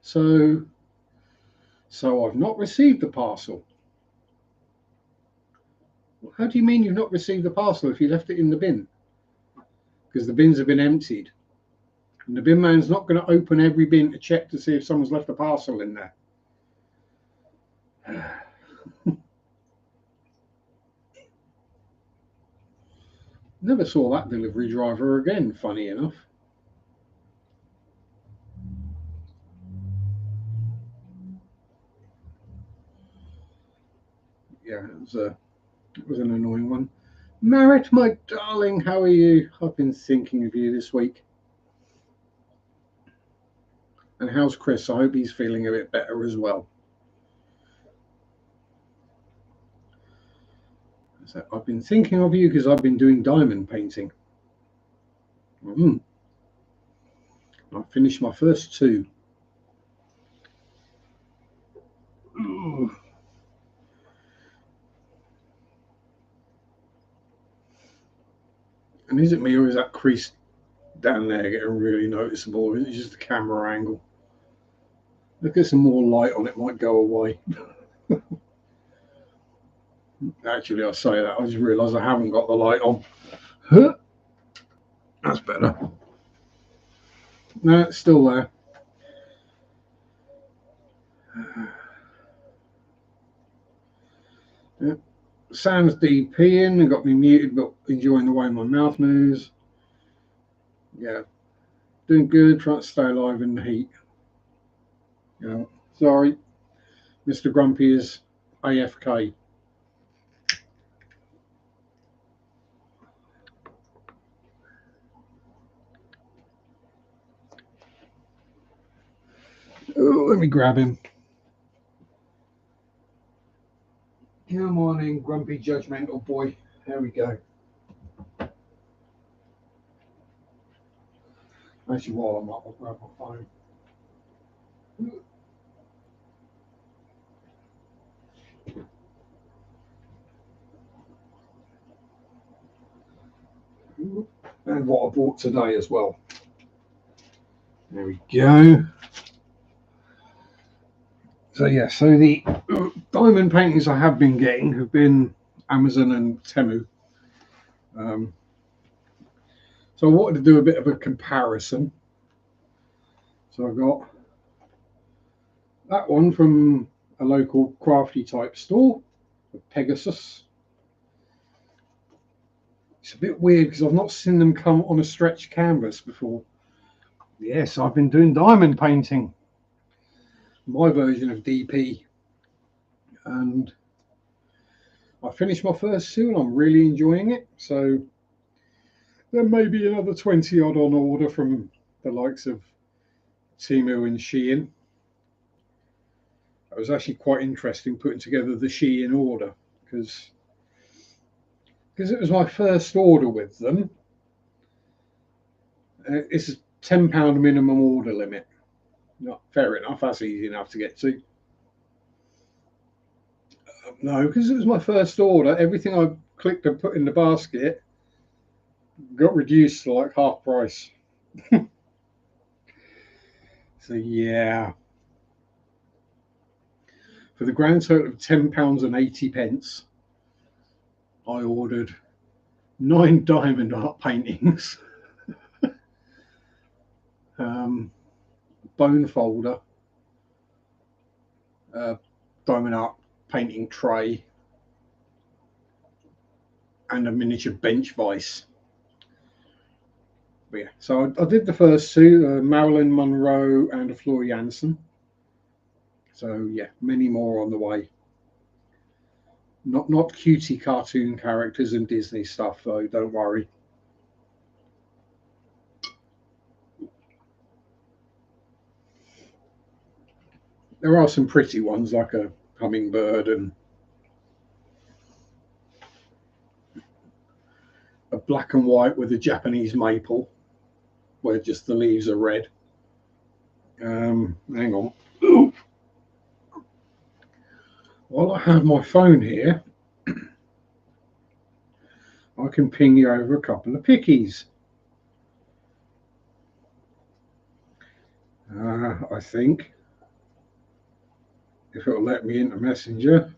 So I've not received the parcel. How do you mean you've not received the parcel if you left it in the bin? Because the bins have been emptied. And the bin man's not going to open every bin to check to see if someone's left a parcel in there. Never saw that delivery driver again, funny enough. Yeah, it was an annoying one. Merritt, my darling, how are you? I've been thinking of you this week. And how's Chris? I hope he's feeling a bit better as well. So I've been thinking of you because I've been doing diamond painting. I finished my first two. Ooh. And is it me or is that crease down there getting really noticeable? Or is it just the camera angle? Look at some more light on it, might go away. Actually, I say that, I just realised I haven't got the light on. Huh? That's better. No, it's still there. Yeah. Sam's DPing and got me muted, but enjoying the way my mouth moves. Yeah, doing good, trying to stay alive in the heat. Sorry, Mr. Grumpy is AFK. Oh, let me grab him. Come on in, grumpy, judgmental boy. There we go. Actually, while I'm up, I'll grab my phone. And what I bought today as well. There we go. So yeah, so the diamond paintings I have been getting have been Amazon and Temu. So I wanted to do a bit of a comparison. So I got that one from a local crafty type store, Pegasus. It's a bit weird because I've not seen them come on a stretched canvas before. Yes, I've been doing diamond painting, my version of DP, and I finished my first two and I'm really enjoying it. So there may be another 20 odd on order from the likes of Temu and Shein. It was actually quite interesting putting together the Shein order because it was my first order with them. It's a £10 minimum order limit. Not fair enough, that's easy enough to get to. No, because it was my first order, everything I clicked and put in the basket got reduced to like half price. So yeah, for the grand total of £10.80, I ordered 9 diamond art paintings, bone folder, diamond art painting tray, and a miniature bench vise. But yeah, so I did the first two, Marilyn Monroe and a Fleur Jansen. So yeah, many more on the way. Not cutie cartoon characters and Disney stuff though. Don't worry. There are some pretty ones like a hummingbird and a black and white with a Japanese maple, where just the leaves are red. Hang on. Ooh. While I have my phone here, I can ping you over a couple of pickies. I think. If it'll let me into Messenger.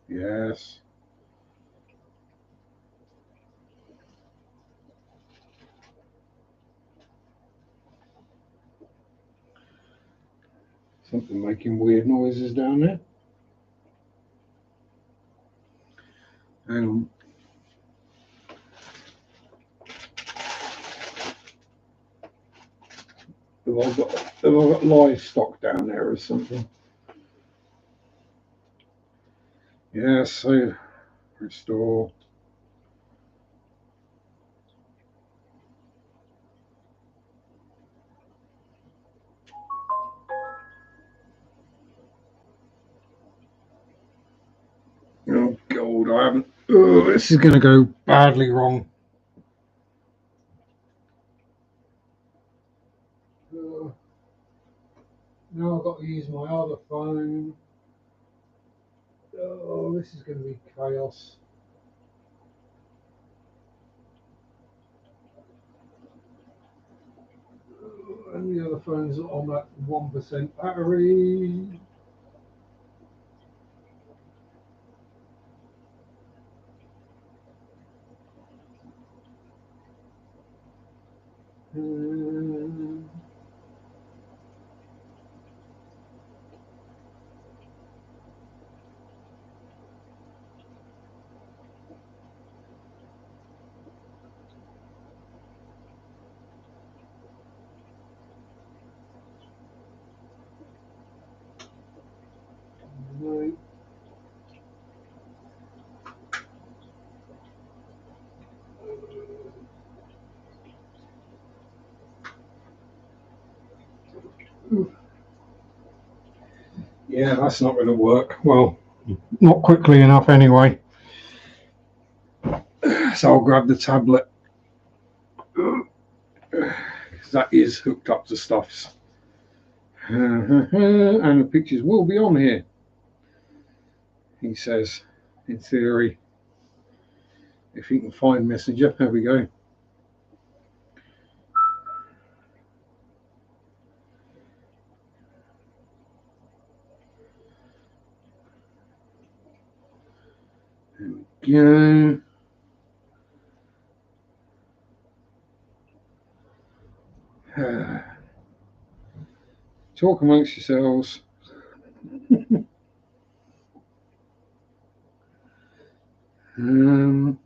Yes. Something making weird noises down there. Hang on. Have I got livestock down there or something? Yes, so restore. Oh God, I haven't. Oh, this is going to go badly wrong. Now I've got to use my other phone. Oh, this is going to be chaos. And the other phone's on that 1% battery. Yeah, that's not going to work. Well, not quickly enough anyway. So I'll grab the tablet. That is hooked up to stuffs. And the pictures will be on here, he says, in theory. If he can find Messenger, there we go. There we go. Talk amongst yourselves. Um,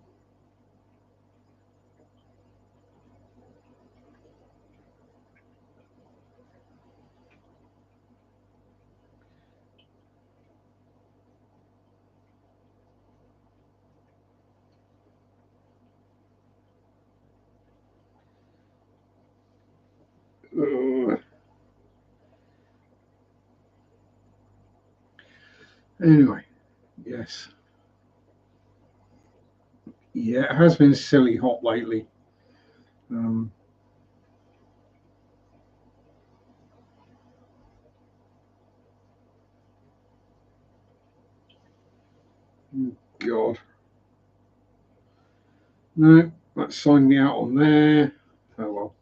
anyway, yes. Yeah, it has been silly hot lately. Um, God. No, that signed me out on there. Oh well.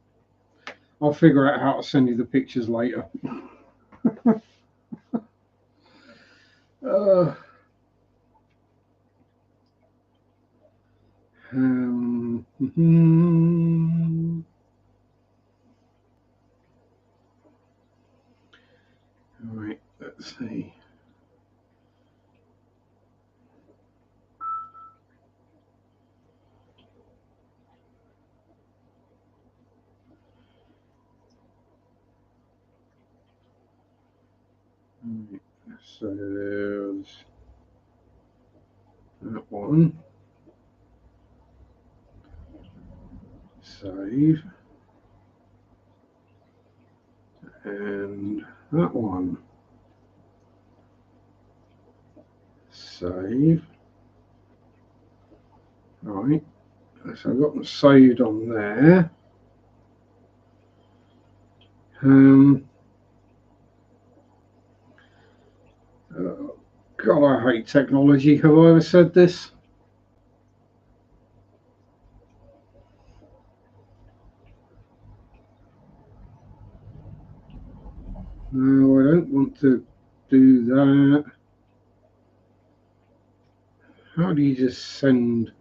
I'll figure out how to send you the pictures later. Uh, um, all right, let's see. Right, so there's that one. Save. And that one. Save. Right. So I've got them saved on there. Um, God, I hate technology. Have I ever said this? No, I don't want to do that. How do you just send?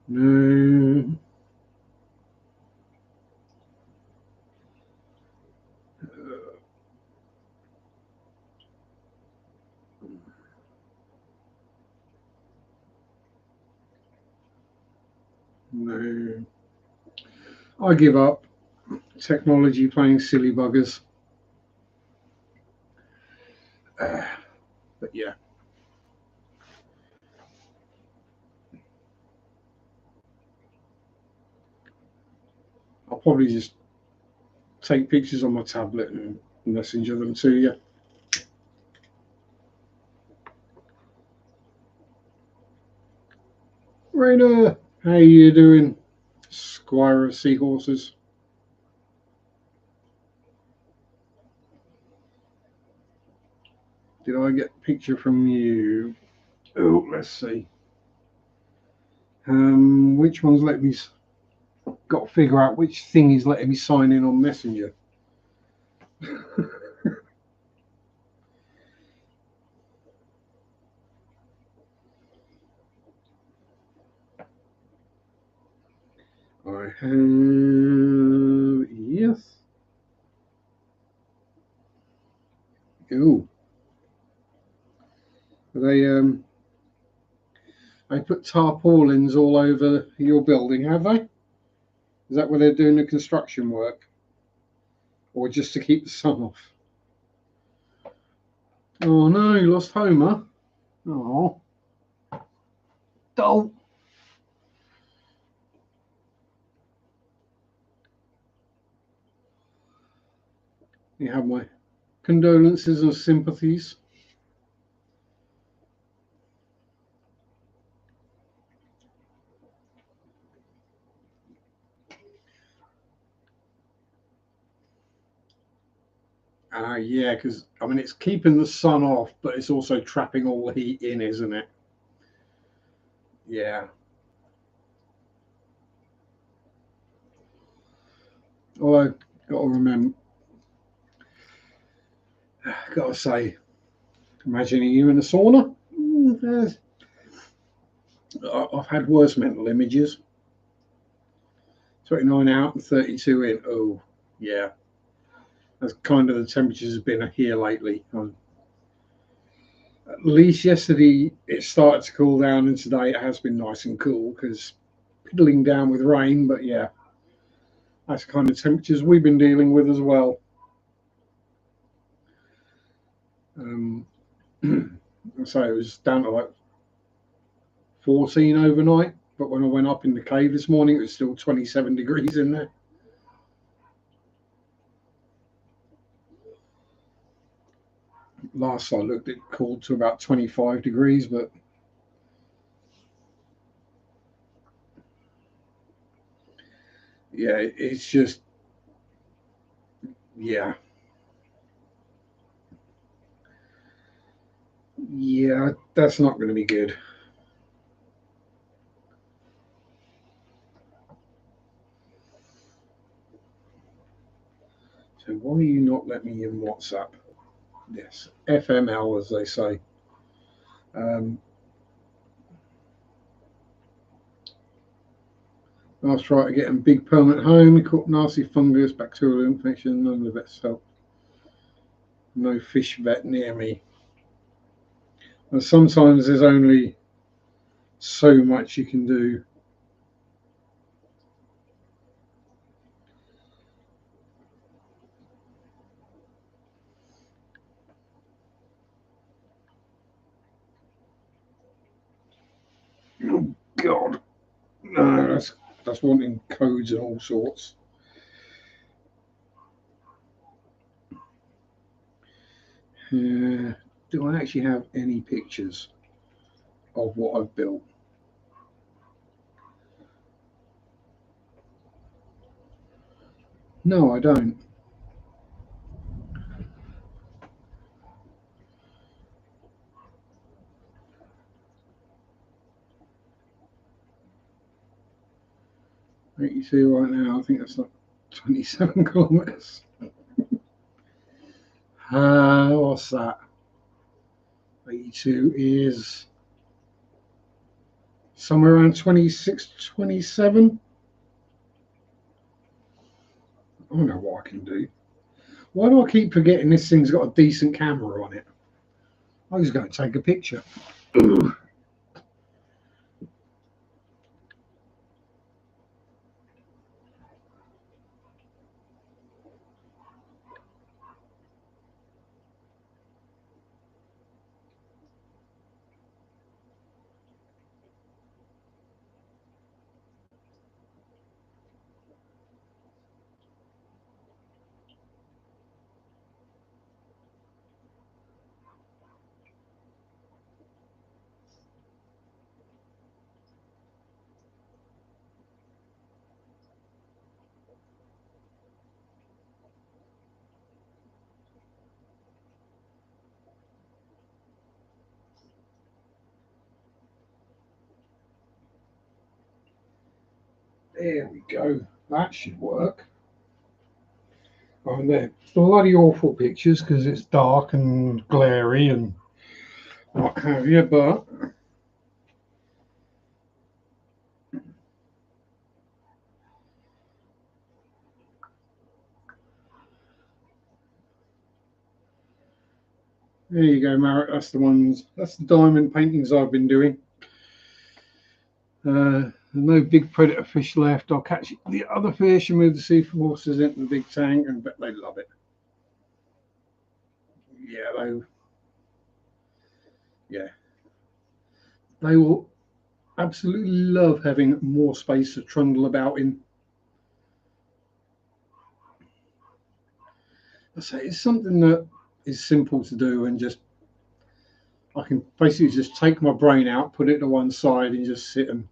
No. No. I give up. Technology playing silly buggers. But yeah. I'll probably just take pictures on my tablet and messenger them to you. Raina, how you doing? Squire of Seahorses. Did I get a picture from you? Oh, let's see. Which one's let me? Got to figure out which thing he's letting me sign in on Messenger. I have yes. Oh, they put tarpaulins all over your building, have they? Is that where they're doing the construction work, or just to keep the sun off? Oh no, you lost Homer. Oh, don't. You have my condolences and sympathies. Yeah, because I mean it's keeping the sun off, but it's also trapping all the heat in, isn't it? Yeah. Although, got to remember, got to say, imagining you in a sauna. I've had worse mental images. 29 out and 32 in. Oh, yeah. That's kind of the temperatures have been here lately. At least yesterday it started to cool down, and today it has been nice and cool because piddling down with rain. But yeah, that's the kind of temperatures we've been dealing with as well. So it was down to like 14 overnight, but when I went up in the cave this morning, it was still 27 degrees in there. Last I looked, it cooled to about 25 degrees, but yeah, it's just, yeah, yeah, that's not going to be good. So why are you not letting me in WhatsApp? Yes, FML, as they say. Um, Last try to get him big permanent home. He caught nasty fungus, bacterial infection, none of the vets help. No fish vet near me. And sometimes there's only so much you can do. Oh God, no, that's wanting codes and all sorts. Do I actually have any pictures of what I've built? No, I don't. 82 right now. I think that's like 27 kilometers. What's that? 82 is somewhere around 26, 27. I don't know what I can do. Why do I keep forgetting this thing's got a decent camera on it? I was going to take a picture. There we go. That should work. I mean, they're bloody awful pictures because it's dark and glary and what have you, but there you go, Marek. That's the ones. That's the diamond paintings I've been doing. There's no big predator fish left. I'll catch the other fish and move the sea forces into the big tank, and bet they love it. Yeah, yeah, they will absolutely love having more space to trundle about in. I say it's something that is simple to do, and just I can basically just take my brain out, put it to one side, and just sit and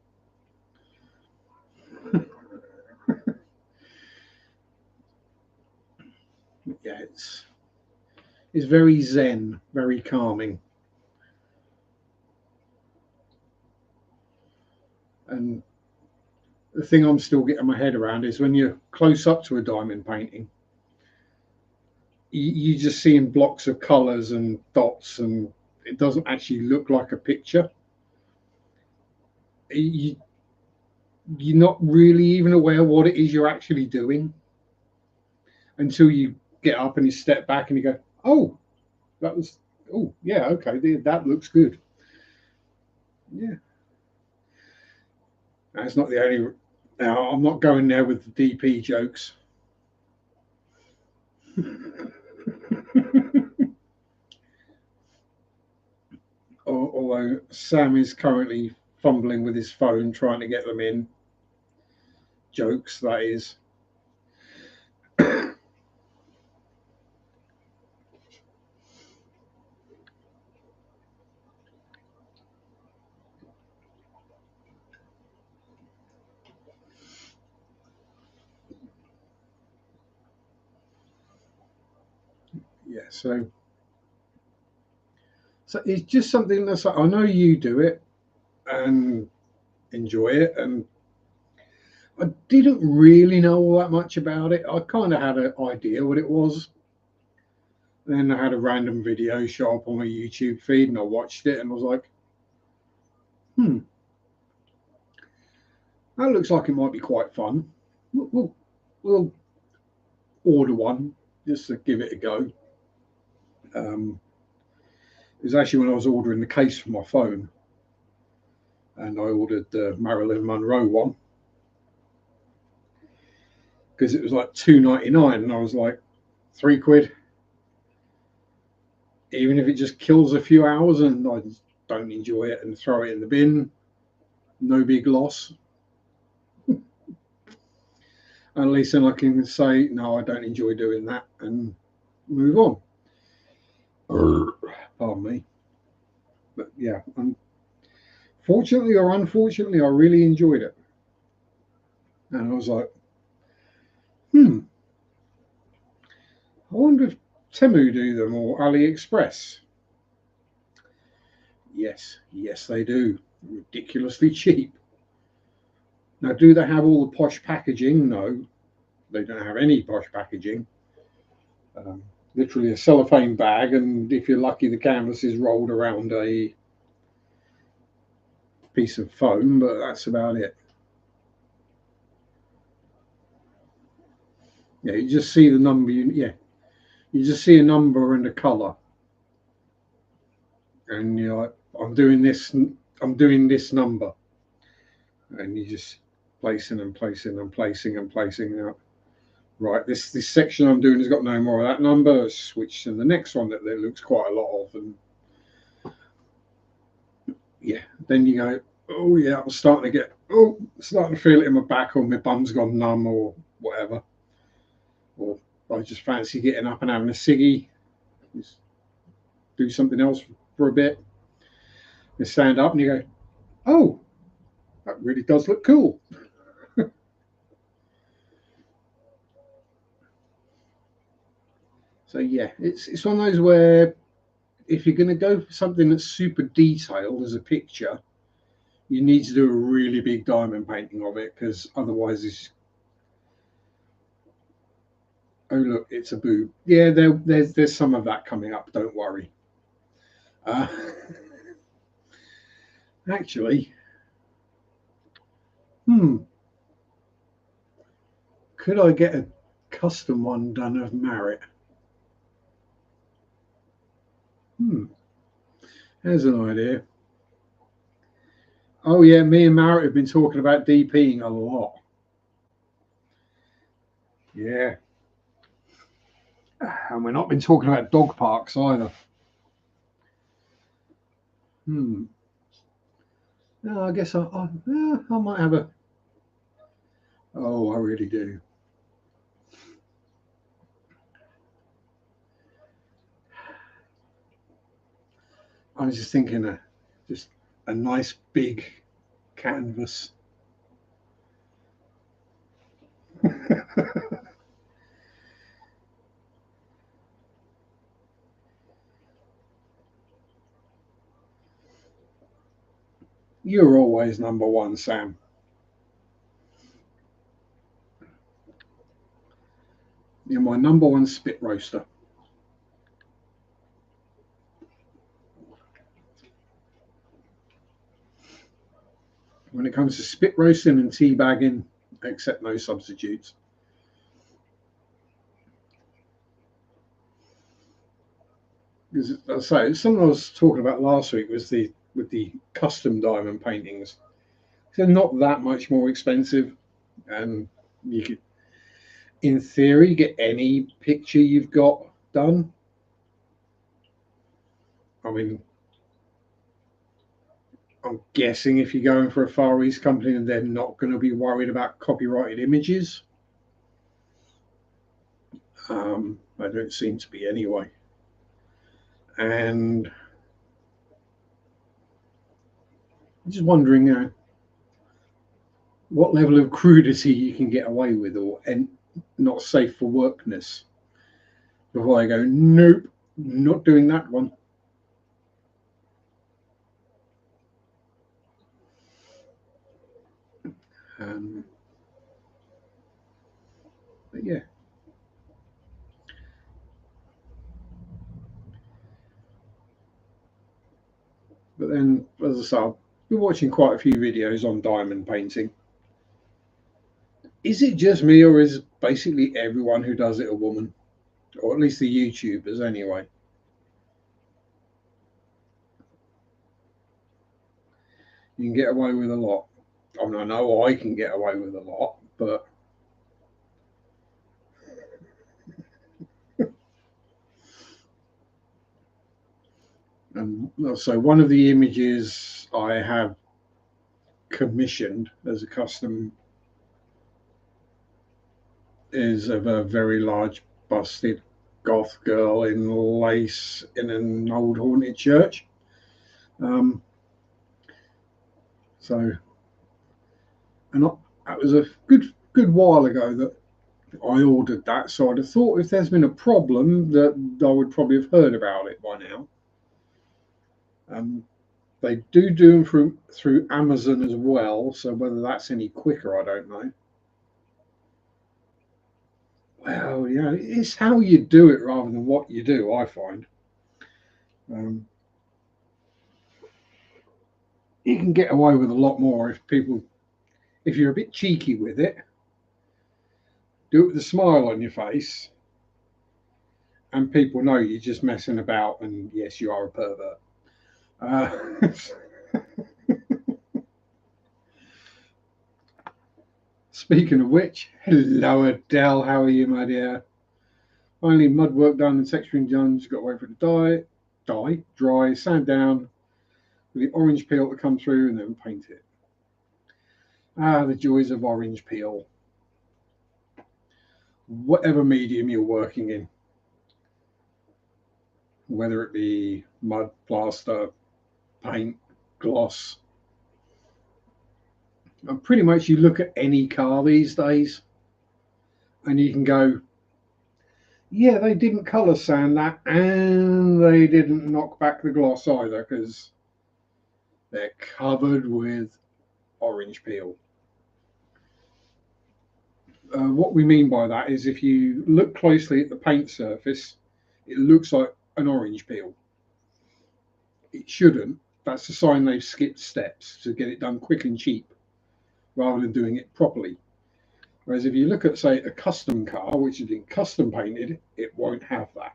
yeah, it's very zen, very calming. And the thing I'm still getting my head around is when you're close up to a diamond painting, you just seeing blocks of colours and dots, and it doesn't actually look like a picture. You, you're not really even aware what it is you're actually doing until you get up and you step back and you go, oh, that was, oh, yeah, okay, that looks good. Yeah. That's not the only, now, I'm not going there with the DP jokes. Although Sam is currently fumbling with his phone trying to get them in. Jokes, that is. Yeah, so it's just something that's like, I know you do it and enjoy it, and I didn't really know all that much about it. I kind of had an idea what it was. Then I had a random video show up on my YouTube feed, and I watched it, and I was like, "Hmm, that looks like it might be quite fun. We'll order one just to give it a go." It was actually when I was ordering the case for my phone, and I ordered the Marilyn Monroe one because it was like $2.99, and I was like, £3, even if it just kills a few hours and I don't enjoy it and throw it in the bin, no big loss. At least then I can say, no, I don't enjoy doing that and move on. Pardon me. But yeah, fortunately or unfortunately, I really enjoyed it. And I was like, I wonder if Temu do them or AliExpress. Yes, they do. Ridiculously cheap. Now, do they have all the posh packaging? No, they don't have any posh packaging. Um, Literally a cellophane bag, and if you're lucky, the canvas is rolled around a piece of foam, but that's about it. Yeah, you just see the number. You just see a number and a color, and you're like, I'm doing this. I'm doing this number, and you just placing and placing and placing and placing out. Right, this section I'm doing has got no more of that number. Switch to the next one that there looks quite a lot of, and yeah, then you go, oh yeah, I'm starting to get, starting to feel it in my back, or my bum's gone numb, or whatever, or I just fancy getting up and having a ciggy, just do something else for a bit. You stand up and you go, oh, that really does look cool. So yeah, it's one of those where if you're going to go for something that's super detailed as a picture, you need to do a really big diamond painting of it, because otherwise it's, oh look, it's a boob. Yeah, there's some of that coming up, don't worry. uh, Actually, could I get a custom one done of Marriott? There's an idea. Oh yeah, me and Marriott have been talking about DPing a lot. Yeah, and we're not been talking about dog parks either. No, I guess I might have a. Oh, I really do. I was just thinking, just a nice big canvas. You're always number one, Sam. You're my number one spit roaster. When it comes to spit roasting and tea bagging, accept no substitutes. Because I say, something I was talking about last week was with the custom diamond paintings. They're not that much more expensive, and you could, in theory, get any picture you've got done. I mean, I'm guessing if you're going for a Far East company, they're not going to be worried about copyrighted images. I don't seem to be anyway. And I'm just wondering what level of crudity you can get away with, or and not safe for workness. Before I go, nope, not doing that one. But yeah. But then, as I say, I've been watching quite a few videos on diamond painting. Is it just me, or is basically everyone who does it a woman? Or at least the YouTubers, anyway. You can get away with a lot. I mean, I know I can get away with a lot, but so one of the images I have commissioned as a custom is of a very large busted goth girl in lace in an old haunted church. So, and that was a good while ago that I ordered that. So I'd have thought if there's been a problem that I would probably have heard about it by now. They do them through Amazon as well. So whether that's any quicker, I don't know. Well, yeah, it's how you do it rather than what you do, I find. You can get away with a lot more if you're a bit cheeky with it, do it with a smile on your face, and people know you're just messing about, and yes, you are a pervert. Speaking of which, hello Adele, how are you, my dear? Finally, mud work done and texturing done. Just got to wait for it to dry, sand down, with the orange peel to come through, and then paint it. Ah, the joys of orange peel. Whatever medium you're working in, whether it be mud, plaster, paint, gloss. And pretty much you look at any car these days and you can go, yeah, they didn't colour sand that, and they didn't knock back the gloss either, because they're covered with orange peel. What we mean by that is if you look closely at the paint surface, it looks like an orange peel. It shouldn't. That's a sign they've skipped steps to get it done quick and cheap rather than doing it properly. Whereas if you look at, say, a custom car, which has been custom painted, it won't have that.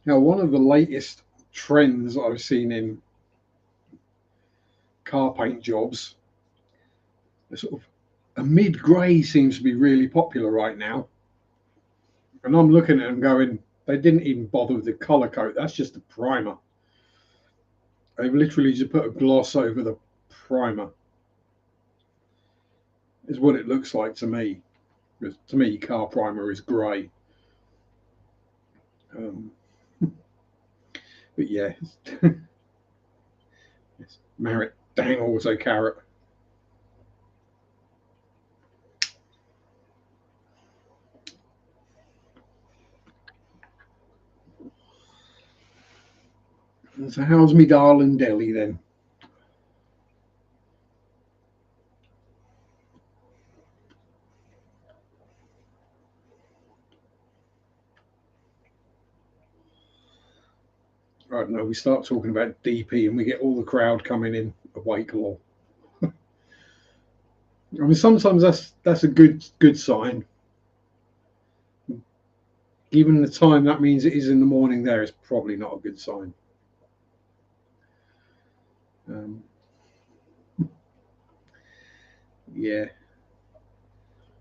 Now, one of the latest trends I've seen in car paint jobs, sort of a mid-grey seems to be really popular right now. And I'm looking at them going, they didn't even bother with the colour coat. That's just a primer. They've literally just put a gloss over the primer. Is what it looks like to me. Because to me, car primer is grey. But yeah, it's Marriott, dang auto carrot. So how's me darling Delhi then? I don't know. We start talking about DP and we get all the crowd coming in awake law. I mean, sometimes that's a good sign. Given the time that means it is in the morning, there is probably not a good sign. Um, yeah.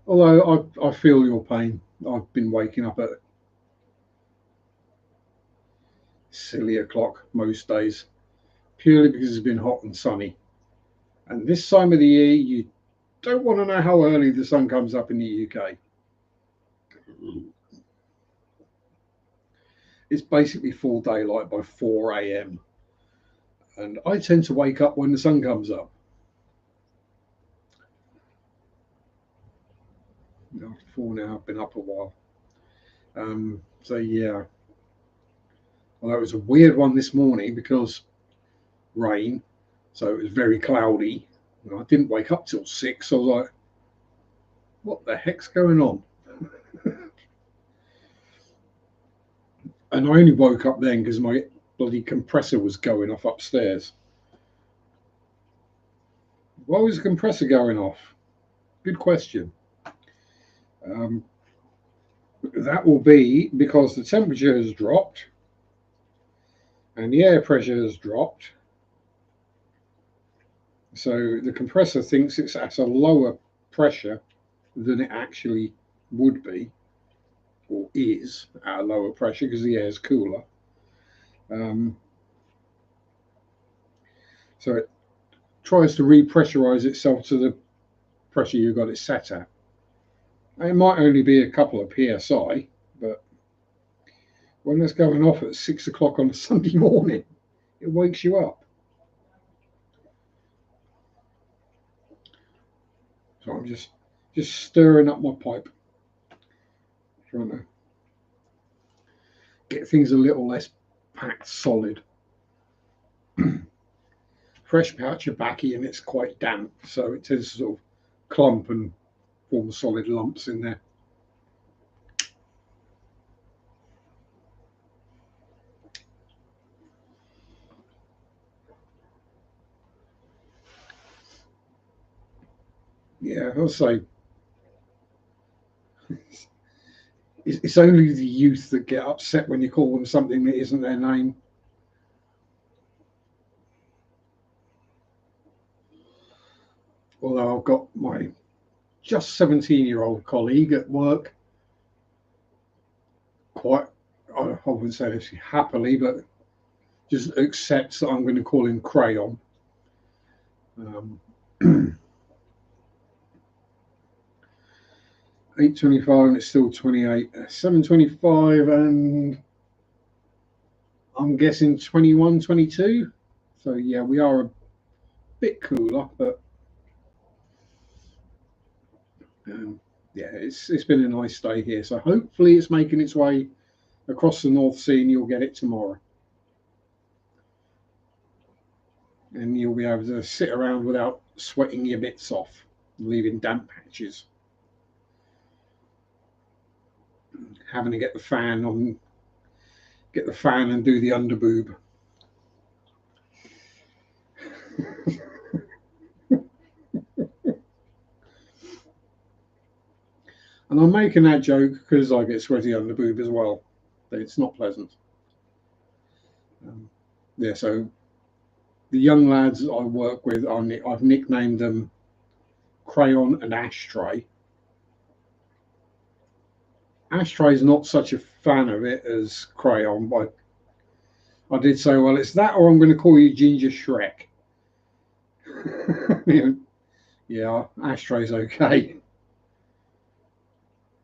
Although I feel your pain. I've been waking up at silly o'clock most days, purely because it's been hot and sunny. And this time of the year, you don't want to know how early the sun comes up in the UK. It's basically full daylight by 4 a.m. And I tend to wake up when the sun comes up. After 4 now, I've been up a while. So yeah, well, that was a weird one this morning because rain, so it was very cloudy. And I didn't wake up till 6. So I was like, what the heck's going on? And I only woke up then because my bloody compressor was going off upstairs. Why was the compressor going off? Good question. Um, that will be because the temperature has dropped and the air pressure has dropped. So the compressor thinks it's at a lower pressure than it actually would be, or is at a lower pressure because the air is cooler. Um, so it tries to repressurize itself to the pressure you got it set at. It might only be a couple of psi, but when it's going off at 6 o'clock on a Sunday morning, it wakes you up. So I'm just stirring up my pipe, trying to get things a little less packed solid. Fresh pouch of baccy and it's quite damp, so it tends to sort of clump and form solid lumps in there. Yeah, I'll say it's only the youth that get upset when you call them something that isn't their name. Although I've got my just 17-year-old colleague at work, quite, I wouldn't say this happily, but just accepts that I'm going to call him Crayon. 8:25 and it's still 28. 7:25 and I'm guessing 21, 22. So yeah, we are a bit cooler, but yeah, it's been a nice day here. So hopefully it's making its way across the North Sea and you'll get it tomorrow. And you'll be able to sit around without sweating your bits off, leaving damp patches. Having to get the fan on, get the fan and do the underboob. And I'm making that joke because I get sweaty underboob as well. It's not pleasant. Yeah, so the young lads I work with, I've nicknamed them Crayon and Ashtray. Ashtray's not such a fan of it as Crayon, but I did say, well, it's that or I'm going to call you Ginger Shrek. Yeah, Ashtray's okay.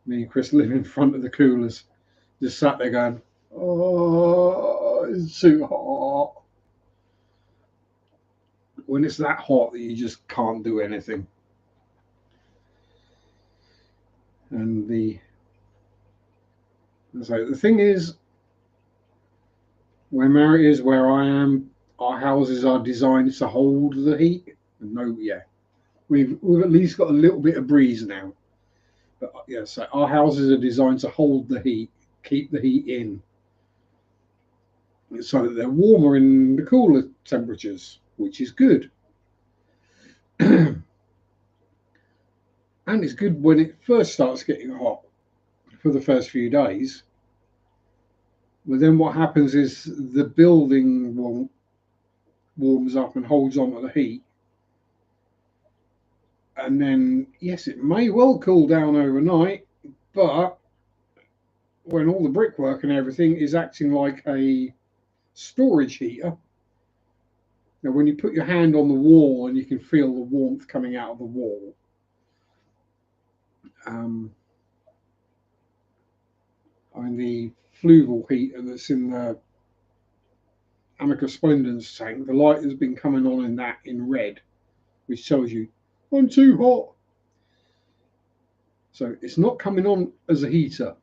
Me and Chris live in front of the coolers, just sat there going, "Oh, it's too hot." When it's that hot that you just can't do anything. And the thing is, where Mary is, where I am, our houses are designed to hold the heat. And no, yeah, we've at least got a little bit of breeze now. But yeah, so our houses are designed to hold the heat, keep the heat in, so that they're warmer in the cooler temperatures, which is good. And it's good when it first starts getting hot for the first few days. But then what happens is the building warms up and holds on to the heat. And then, yes, it may well cool down overnight, but when all the brickwork and everything is acting like a storage heater, now when you put your hand on the wall and you can feel the warmth coming out of the wall, I mean, the fluval heater that's in the Amica Splendens tank, the light has been coming on in that in red, which tells you I'm too hot. So it's not coming on as a heater.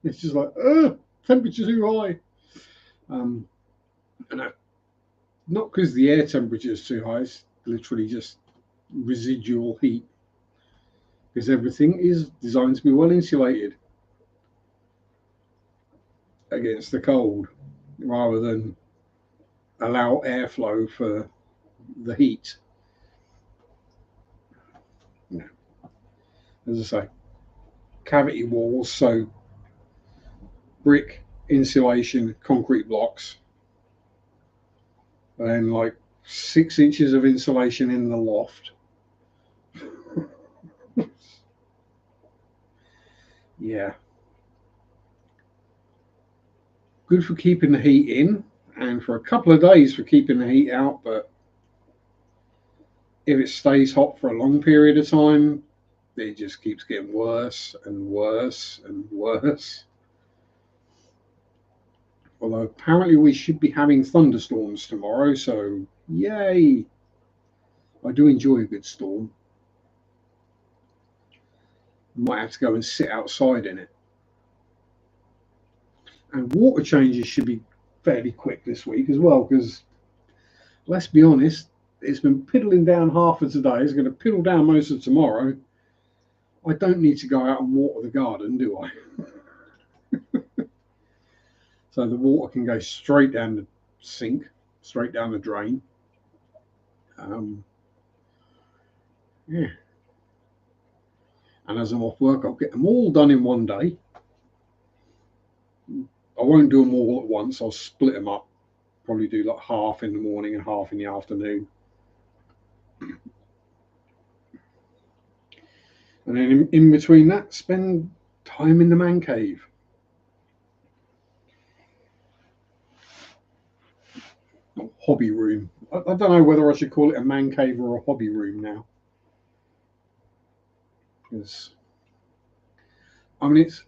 It's just like, temperature too high. And not because the air temperature is too high, it's literally just residual heat. Because everything is designed to be well insulated against the cold, rather than allow airflow for the heat. As I say, cavity walls, so brick, insulation, concrete blocks, and like 6 inches of insulation in the loft. Yeah. Good for keeping the heat in, and for a couple of days for keeping the heat out, but if it stays hot for a long period of time, it just keeps getting worse and worse and worse. Although apparently we should be having thunderstorms tomorrow, so yay! I do enjoy a good storm. I might have to go and sit outside in it. And water changes should be fairly quick this week as well, because let's be honest, it's been piddling down half of today. It's going to piddle down most of tomorrow. I don't need to go out and water the garden, do I? So the water can go straight down the sink, straight down the drain. Yeah. And as I'm off work, I'll get them all done in one day. I won't do them all at once. I'll split them up. Probably do like half in the morning and half in the afternoon. And then in between that, spend time in the man cave. Hobby room. I don't know whether I should call it a man cave or a hobby room now. Because, I mean, it's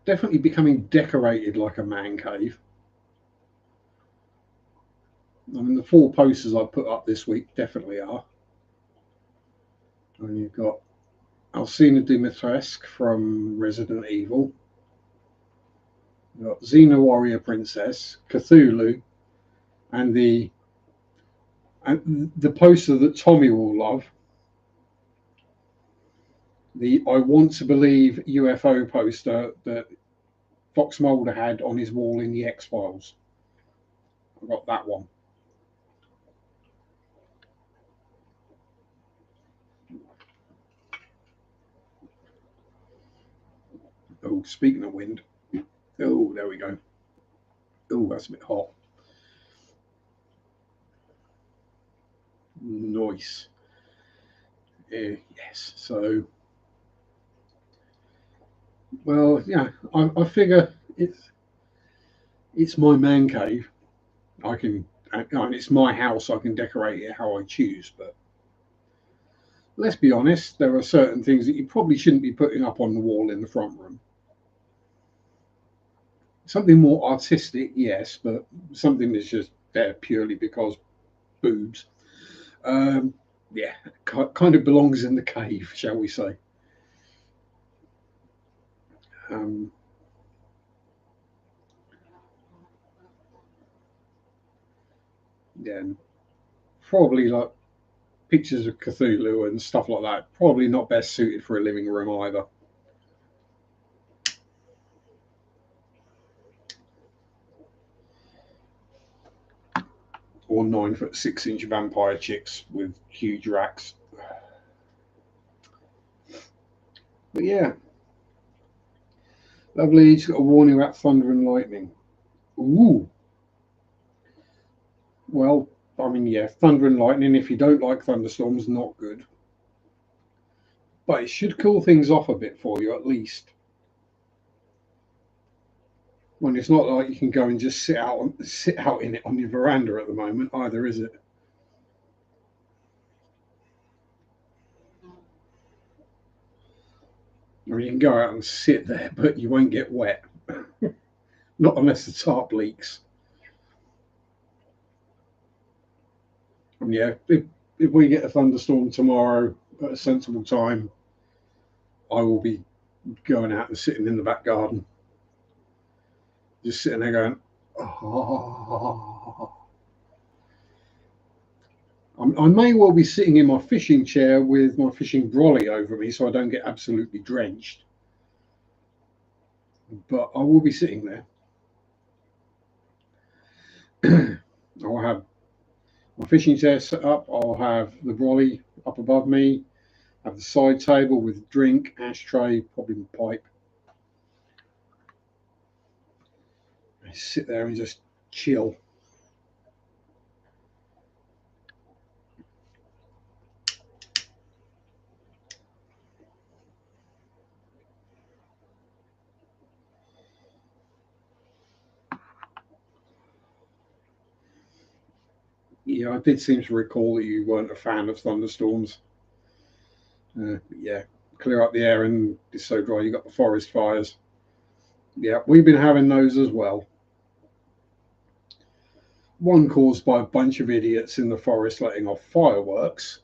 definitely becoming decorated like a man cave. I mean, the 4 posters I put up this week definitely are. And you've got Alcina Dimitrescu from Resident Evil. You've got Xena Warrior Princess, Cthulhu, and the poster that Tommy will love, the I Want to Believe UFO poster that Fox Mulder had on his wall in the X-Files. I got that one. Oh, speaking of wind. Oh, there we go. Oh, that's a bit hot. Nice. Yes. So, well, yeah, I figure it's my man cave. I can, and it's my house. I can decorate it how I choose. But let's be honest, there are certain things that you probably shouldn't be putting up on the wall in the front room. Something more artistic, yes, but something that's just there purely because boobs. Um, yeah, kind of belongs in the cave, shall we say. Um, yeah, and probably like pictures of Cthulhu and stuff like that. Probably not best suited for a living room either. Or 9'6" vampire chicks with huge racks. But yeah, lovely. It's got a warning about thunder and lightning. Ooh, well, I mean, yeah, thunder and lightning. If you don't like thunderstorms, not good. But it should cool things off a bit for you at least. When it's not like you can go and just sit out in it on your veranda at the moment either, is it? Or you can go out and sit there, but you won't get wet. Not unless the tarp leaks. And yeah, if we get a thunderstorm tomorrow at a sensible time, I will be going out and sitting in the back garden, just sitting there going, oh. I may well be sitting in my fishing chair with my fishing brolly over me so I don't get absolutely drenched. But I will be sitting there. I'll have my fishing chair set up. I'll have the brolly up above me. Have the side table with drink, ashtray, probably pipe. I sit there and just chill. Yeah, I did seem to recall that you weren't a fan of thunderstorms. Yeah, clear up the air and it's so dry. You got the forest fires. Yeah, we've been having those as well. One caused by a bunch of idiots in the forest letting off fireworks.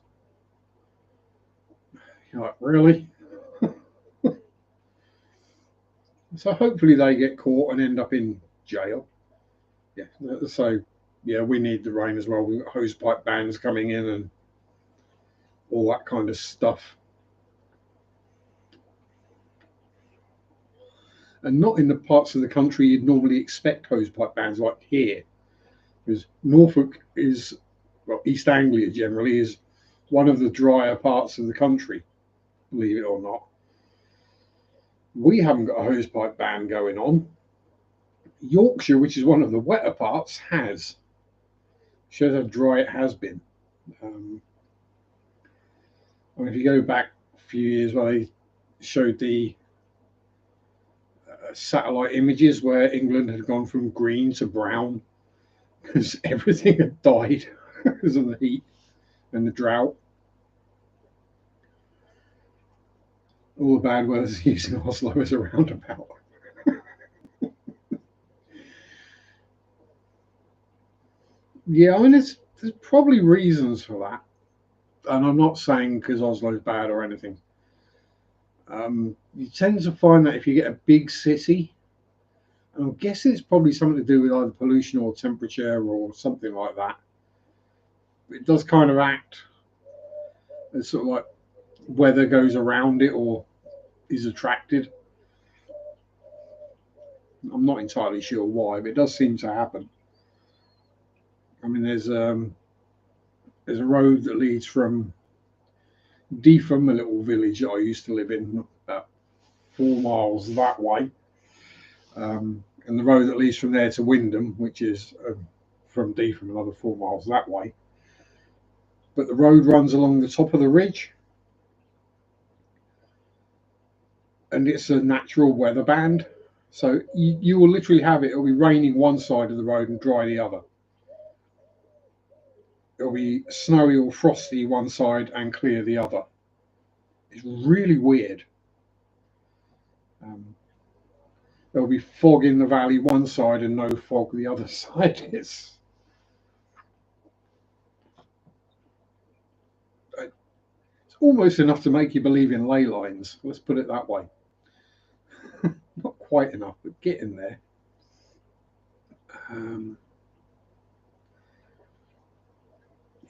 You're like, really? So hopefully they get caught and end up in jail. Yeah. So yeah, we need the rain as well. We've got hosepipe bans coming in and all that kind of stuff. And not in the parts of the country you'd normally expect hosepipe bans, like here, because Norfolk is, well, East Anglia generally is one of the drier parts of the country, believe it or not. We haven't got a hosepipe ban going on. Yorkshire, which is one of the wetter parts, has. Shows how dry it has been. Um, I mean, if you go back a few years where they showed the satellite images where England had gone from green to brown because everything had died because of the heat and the drought. All the bad weather's using Oslo as a roundabout. Yeah, I mean, there's probably reasons for that. And I'm not saying because Oslo's bad or anything. You tend to find that if you get a big city, I'm guessing it's probably something to do with either pollution or temperature or something like that. It does kind of act as sort of like weather goes around it or is attracted. I'm not entirely sure why, but it does seem to happen. I mean, there's a road that leads from Deetham, a little village that I used to live in, about 4 miles that way, and the road that leads from there to Wyndham, which is from Deetham another 4 miles that way. But the road runs along the top of the ridge, and it's a natural weather band. So you will literally have it. It'll be raining one side of the road and dry the other. It'll be snowy or frosty one side and clear the other. It's really weird. There'll be fog in the valley one side and no fog the other side. It's almost enough to make you believe in ley lines. Let's put it that way. Not quite enough, but getting there.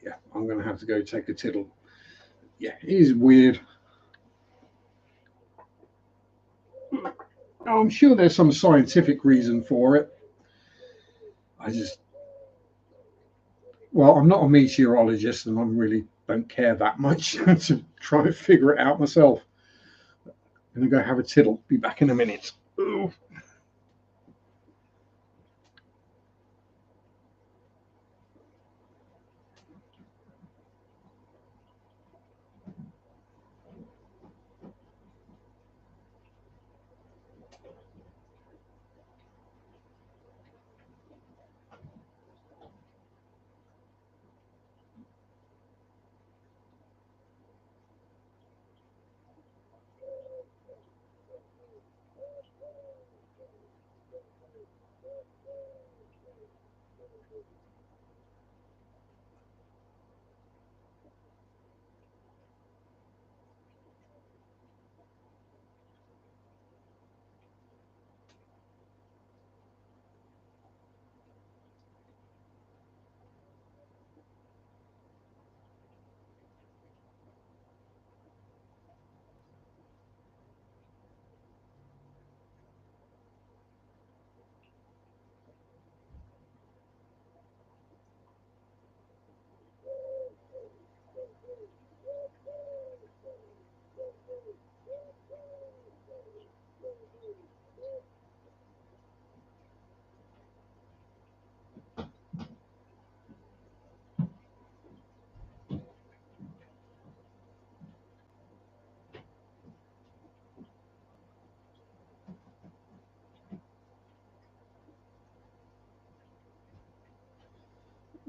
Yeah, I'm going to have to go take a tiddle. Yeah, it is weird. I'm sure there's some scientific reason for it. Well, I'm not a meteorologist and I really don't care that much to try and figure it out myself. I'm going to go have a tiddle. Be back in a minute. Ooh.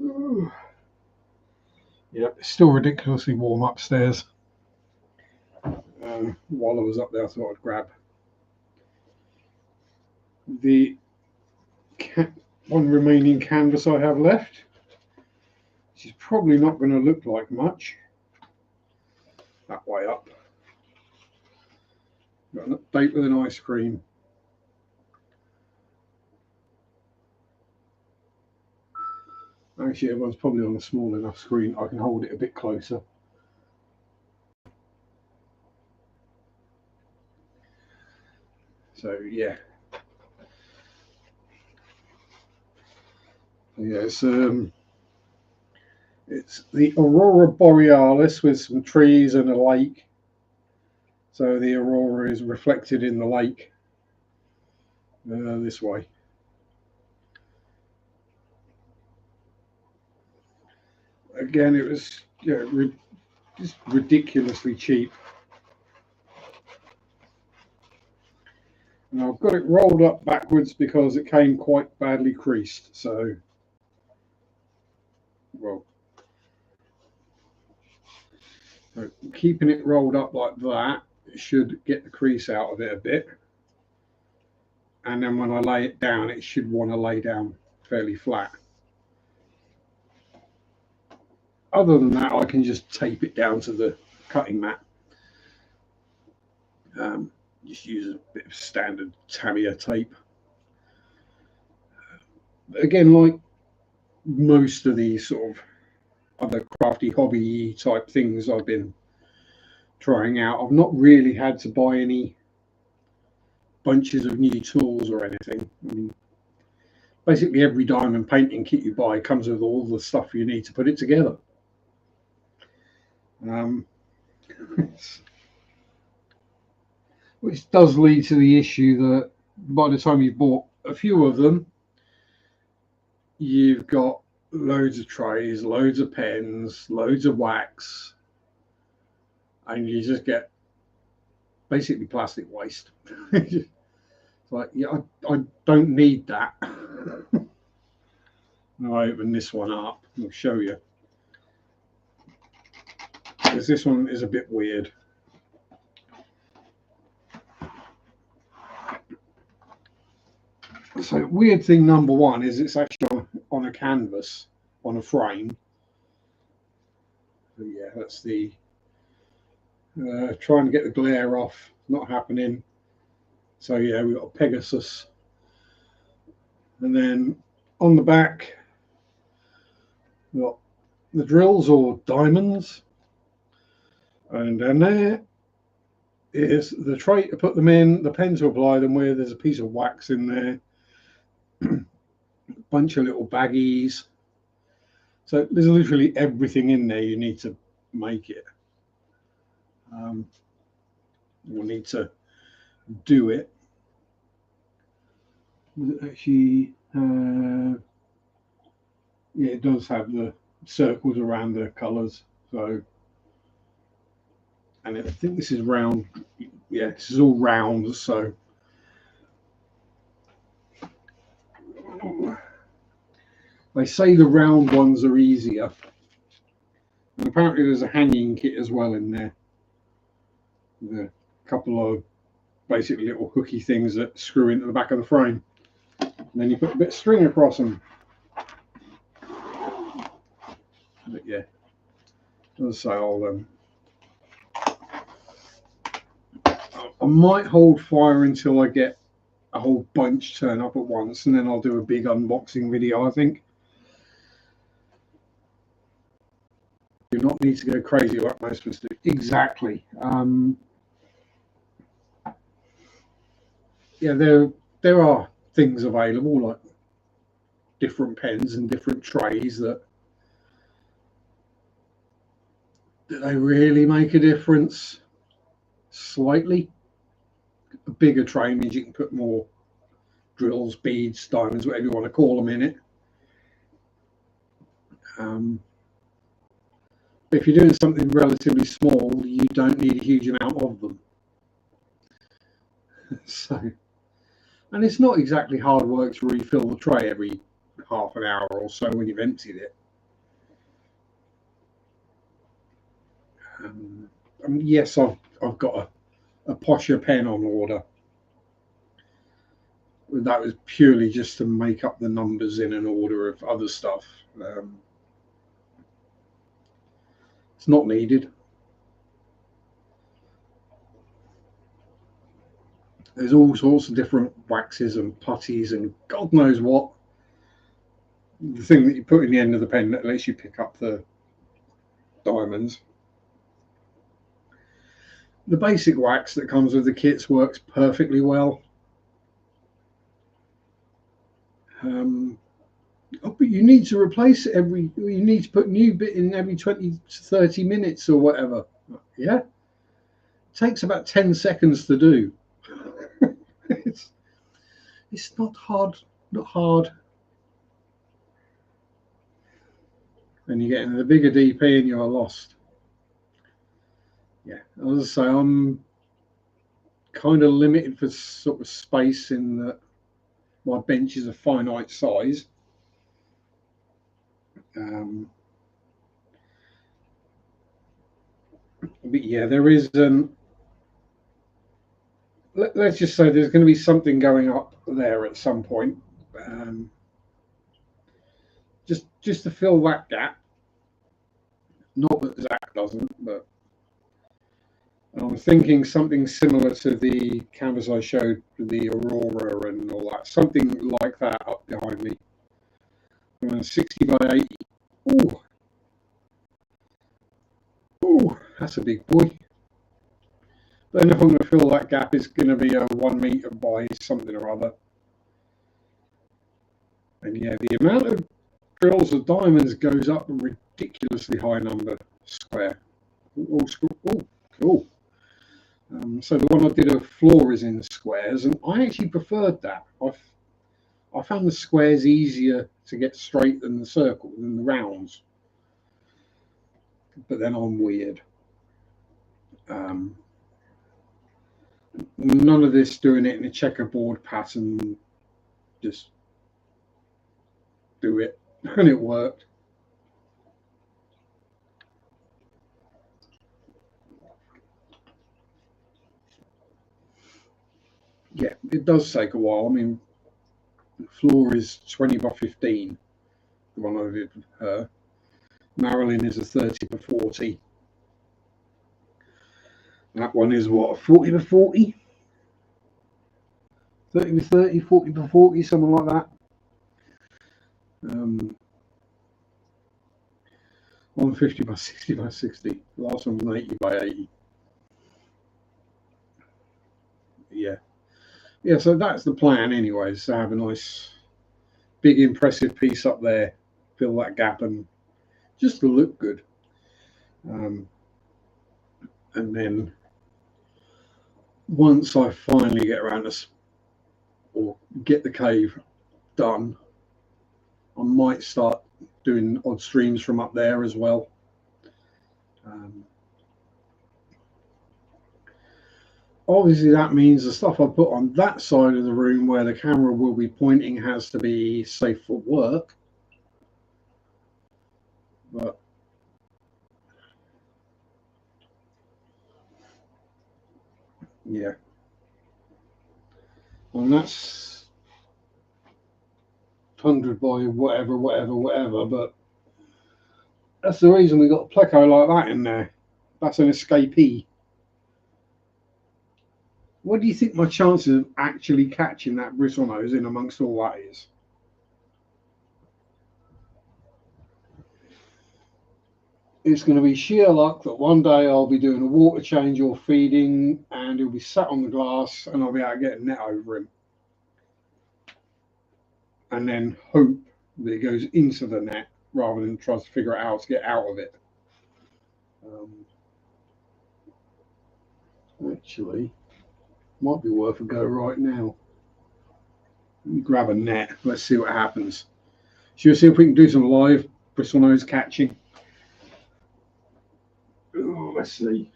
Ooh. Yep, it's still ridiculously warm upstairs. While I was up there, I thought I'd grab the one remaining canvas I have left, which is probably not going to look like much. That way up. Got an update with an ice cream. Actually, everyone's probably on a small enough screen. I can hold it a bit closer. So yeah, it's the Aurora Borealis with some trees and a lake. So the aurora is reflected in the lake this way. Again, it was just ridiculously cheap. And I've got it rolled up backwards because it came quite badly creased. So, well, keeping it rolled up like that should get the crease out of it a bit. And then when I lay it down, it should want to lay down fairly flat. Other than that, I can just tape it down to the cutting mat. Just use a bit of standard Tamiya tape. Again, like most of these sort of other crafty hobby type things I've been trying out, I've not really had to buy any bunches of new tools or anything. I mean, basically every diamond painting kit you buy comes with all the stuff you need to put it together. Which does lead to the issue that by the time you've bought a few of them, you've got loads of trays, loads of pens, loads of wax, and you just get basically plastic waste. It's like, yeah, I don't need that. Now I open this one up, I'll show you. Because this one is a bit weird. So weird thing number one is it's actually on a canvas, on a frame. So yeah, that's the trying to get the glare off, not happening. So yeah, we've got a Pegasus. And then on the back, we've got the drills or diamonds. And then there is the tray to put them in, the pen to apply them with. There's a piece of wax in there, a bunch of little baggies. So there's literally everything in there you need to make it. You'll need to do it. Actually, yeah, it does have the circles around the colours. So, and I think this is round. Yeah, this is all round. So, they say the round ones are easier. And apparently, there's a hanging kit as well in there. With a couple of basically little hooky things that screw into the back of the frame. And then you put a bit of string across them. But yeah, as I say, I might hold fire until I get a whole bunch turn up at once, and then I'll do a big unboxing video, I think. You do not need to go crazy like most of us do. Exactly. Yeah, there are things available like different pens and different trays that do they really make a difference? Slightly. A bigger tray means you can put more drills, beads, diamonds, whatever you want to call them in it. If you're doing something relatively small, you don't need a huge amount of them. So, and it's not exactly hard work to refill the tray every half an hour or so when you've emptied it. I mean, yes, I've got a posher pen on order. That was purely just to make up the numbers in an order of other stuff. It's not needed. There's all sorts of different waxes and putties and God knows what. The thing that you put in the end of the pen that lets you pick up the diamonds. The basic wax that comes with the kits works perfectly well. But you need to replace it you need to put new bit in every 20 to 30 minutes or whatever. Yeah. It takes about 10 seconds to do. it's not hard, Then you get into the bigger DP and you're lost. Yeah, as I say, I'm kind of limited for sort of space in that my bench is a finite size. But yeah, there is let's just say there's going to be something going up there at some point, just to fill that gap. Not that Zach doesn't, but I'm thinking something similar to the canvas I showed, the Aurora and all that, something like that up behind me. 60 by 80. Ooh. Ooh, that's a big boy. Then if I'm going to fill that gap, it's going to be a 1 meter by something or other. And yeah, the amount of drills of diamonds goes up a ridiculously high number square. Oh, cool. So the one I did of floor is in squares, and I actually preferred that. I found the squares easier to get straight than the rounds. But then I'm weird. None of this doing it in a checkerboard pattern. Just do it, and it worked. Yeah, it does take a while. I mean, Floor is 20 by 15. The one I did with her. Marilyn is a 30 by 40. That one is what, 40 by 40? 30 by 30, 40 by 40, something like that. 150 by 60 by 60. The last one was an 80 by 80. Yeah, so that's the plan anyways, to have a nice big impressive piece up there, fill that gap and just to look good. And then once I finally get around this or get the cave done, I might start doing odd streams from up there as well. Obviously that means the stuff I put on that side of the room where the camera will be pointing has to be safe for work. But yeah, and that's 100 by whatever, but that's the reason we got a pleco like that in there. That's an escapee. What do you think my chances of actually catching that bristlenose in amongst all that is? It's going to be sheer luck that one day I'll be doing a water change or feeding and he'll be sat on the glass and I'll be able to get a net over him. And then hope that it goes into the net rather than tries to figure out how to get out of it. Actually, might be worth a go right now. Let me grab a net. Let's see what happens. Shall we see if we can do some live bristlenose catching? Ooh, let's see.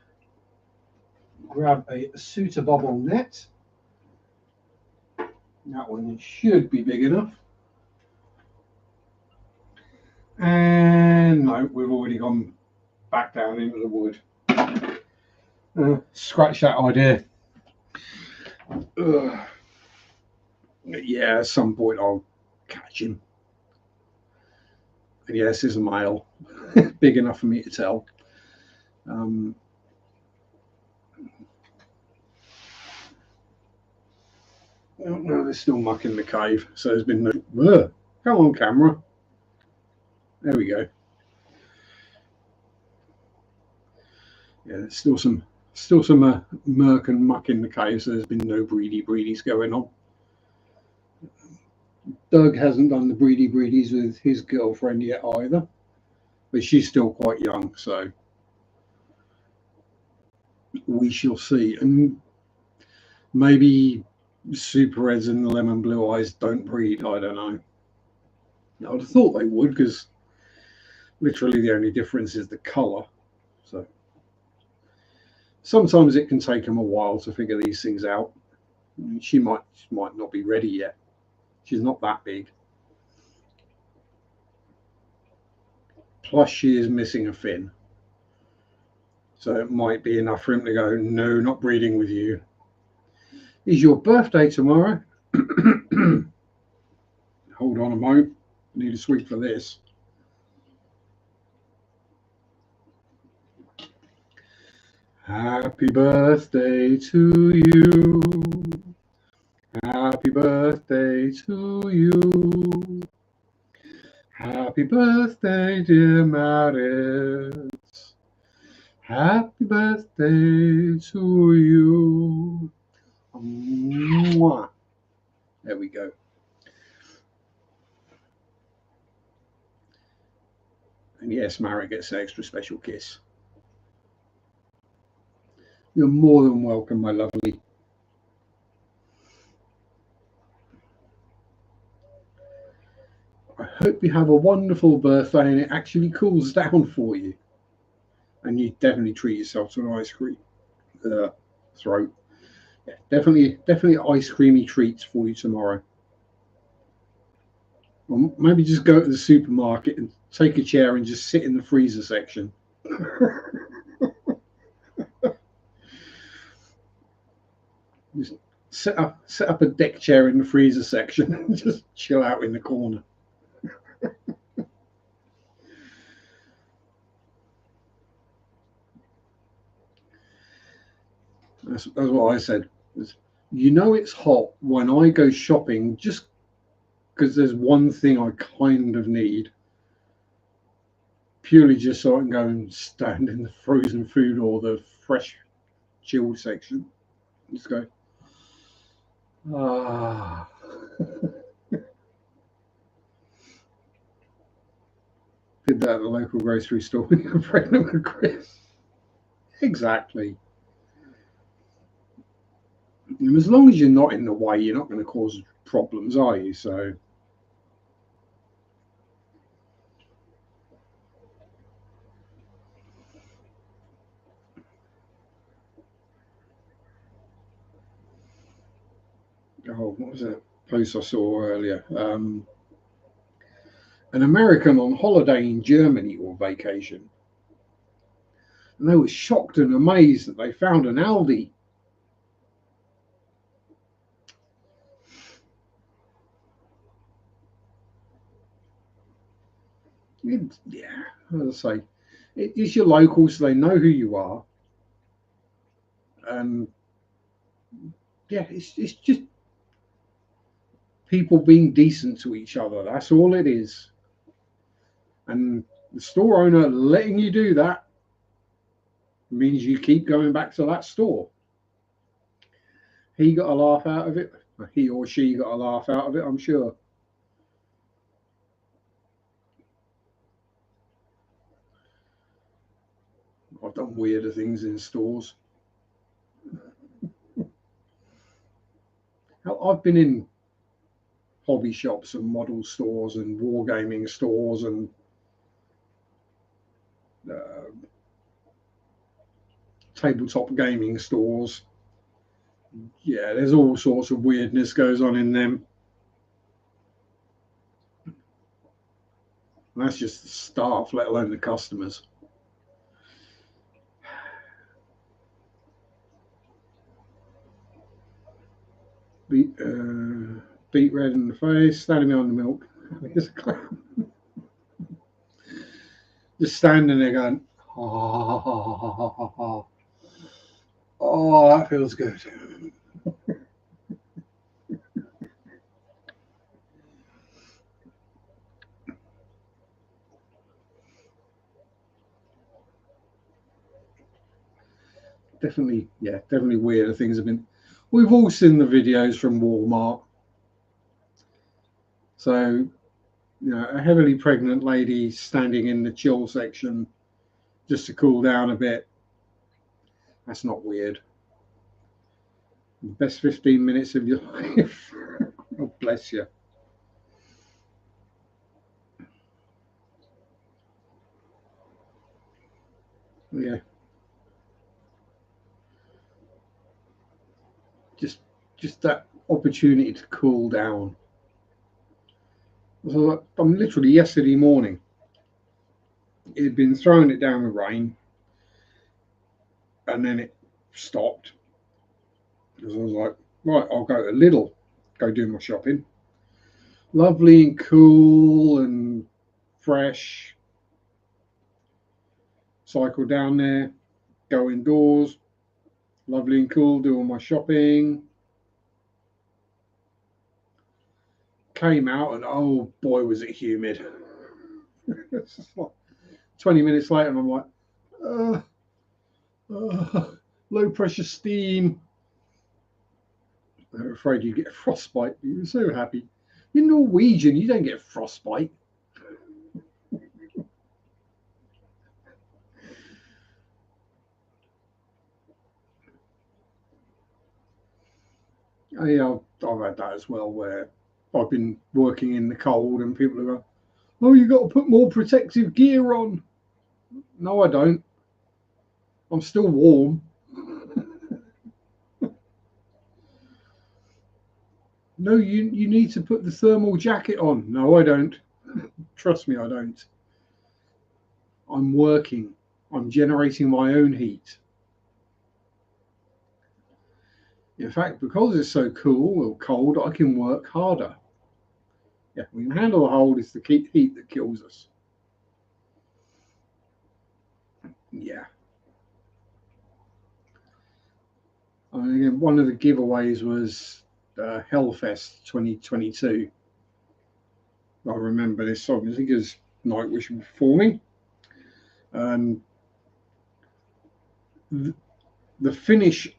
Grab a suitor bubble net. That one should be big enough. And no, we've already gone back down into the wood. Scratch that idea. Yeah, at some point I'll catch him. And yes, this is a male, big enough for me to tell. No, there's still muck in the cave, so there's been no. Come on, camera. There we go. Yeah, there's still some murk and muck in the cave, so there's been no breedies going on. Doug hasn't done the breedies with his girlfriend yet either, but she's still quite young, so we shall see. And maybe super reds and lemon blue eyes don't breed, I don't know. I would have thought they would, because literally the only difference is the colour. So sometimes it can take them a while to figure these things out. She might not be ready yet. She's not that big. Plus she is missing a fin. So it might be enough for him to go, no, not breeding with you. Is your birthday tomorrow? Hold on a moment. I need a sweep for this. Happy birthday to you. Happy birthday to you. Happy birthday, dear Maris. Happy birthday to you. Mwah. There we go. And yes, Mara gets an extra special kiss. You're more than welcome, my lovely. I hope you have a wonderful birthday and it actually cools down for you. And you definitely treat yourself to an ice cream throat. Yeah, definitely ice creamy treats for you tomorrow. Or maybe just go to the supermarket and take a chair and just sit in the freezer section. Just set up a deck chair in the freezer section and just chill out in the corner. That's what I said. You know it's hot when I go shopping just because there's one thing I kind of need, purely just so I can go and stand in the frozen food or the fresh chilled section. Just go, ah. Did that at the local grocery store when you're pregnant with Chris. Exactly. And as long as you're not in the way, you're not going to cause problems, are you? So, what was that post I saw earlier? An American on holiday in Germany or vacation, and they were shocked and amazed that they found an Aldi. Yeah, as I say, it's your local, so they know who you are, and yeah, it's just people being decent to each other. That's all it is. And the store owner letting you do that means you keep going back to that store. He got a laugh out of it. He or she got a laugh out of it, I'm sure. I've done weirder things in stores. I've been in hobby shops and model stores and wargaming stores and uh, tabletop gaming stores. Yeah, there's all sorts of weirdness goes on in them. And that's just the staff, let alone the customers. Beat red in the face, standing behind the milk. Just standing there going, oh, oh, that feels good. Definitely, yeah, definitely weirder things have been. We've all seen the videos from Walmart. So, a heavily pregnant lady standing in the chill section just to cool down a bit. That's not weird. The best 15 minutes of your life. God bless you. Yeah. Just that opportunity to cool down. So I'm literally yesterday morning. It had been throwing it down with rain, and then it stopped. Because I was like, right, I'll go to Lidl, go do my shopping. Lovely and cool and fresh. Cycle down there, go indoors, lovely and cool, do all my shopping. Came out and oh boy, was it humid. It's just like 20 minutes later, and I'm like, uh, low pressure steam. I'm afraid you get frostbite. You're so happy. You're Norwegian, you don't get frostbite. Yeah, I've had that as well, where I've been working in the cold and people are going, oh, you got to put more protective gear on. No, I don't. I'm still warm. No, you need to put the thermal jacket on. No, I don't. Trust me, I don't. I'm working. I'm generating my own heat. In fact, because it's so cool or cold, I can work harder. Yeah, we can handle the hold. It's the heat that kills us. Yeah. Again, one of the giveaways was Hellfest 2022. I remember this song because Nightwish was performing. And the Finnish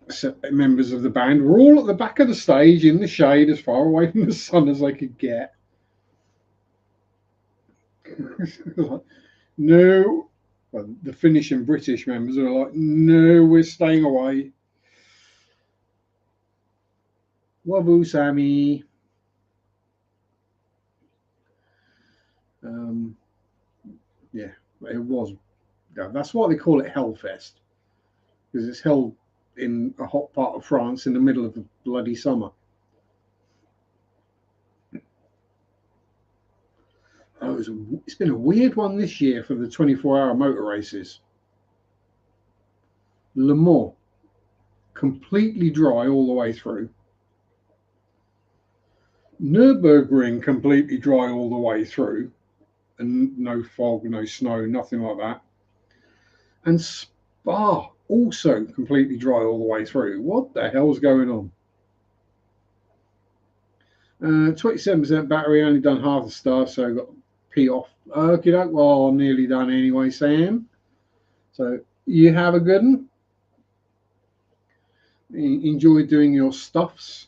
members of the band were all at the back of the stage in the shade, as far away from the sun as they could get. No, well, the Finnish and British members are like, no, we're staying away. Wabu Sammy. Yeah, it was. Yeah, that's why they call it Hellfest, because it's held in a hot part of France in the middle of the bloody summer. Oh, it's been a weird one this year for the 24-hour motor races. Le Mans, completely dry all the way through. Nürburgring, completely dry all the way through, and no fog, no snow, nothing like that. And Spa, also completely dry all the way through. What the hell's going on? 27% battery, only done half the stuff, so I've got to pee off. Okay, well, I'm nearly done anyway, Sam. So you have a good one. Enjoy doing your stuffs.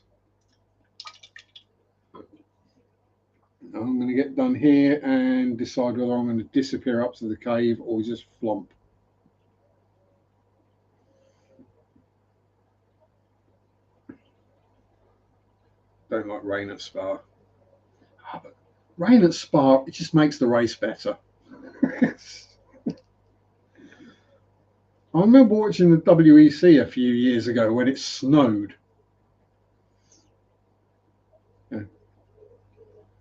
I'm going to get done here and decide whether I'm going to disappear up to the cave or just flump. Don't like rain at Spa. Rain at Spa, it just makes the race better. I remember watching the WEC a few years ago when it snowed.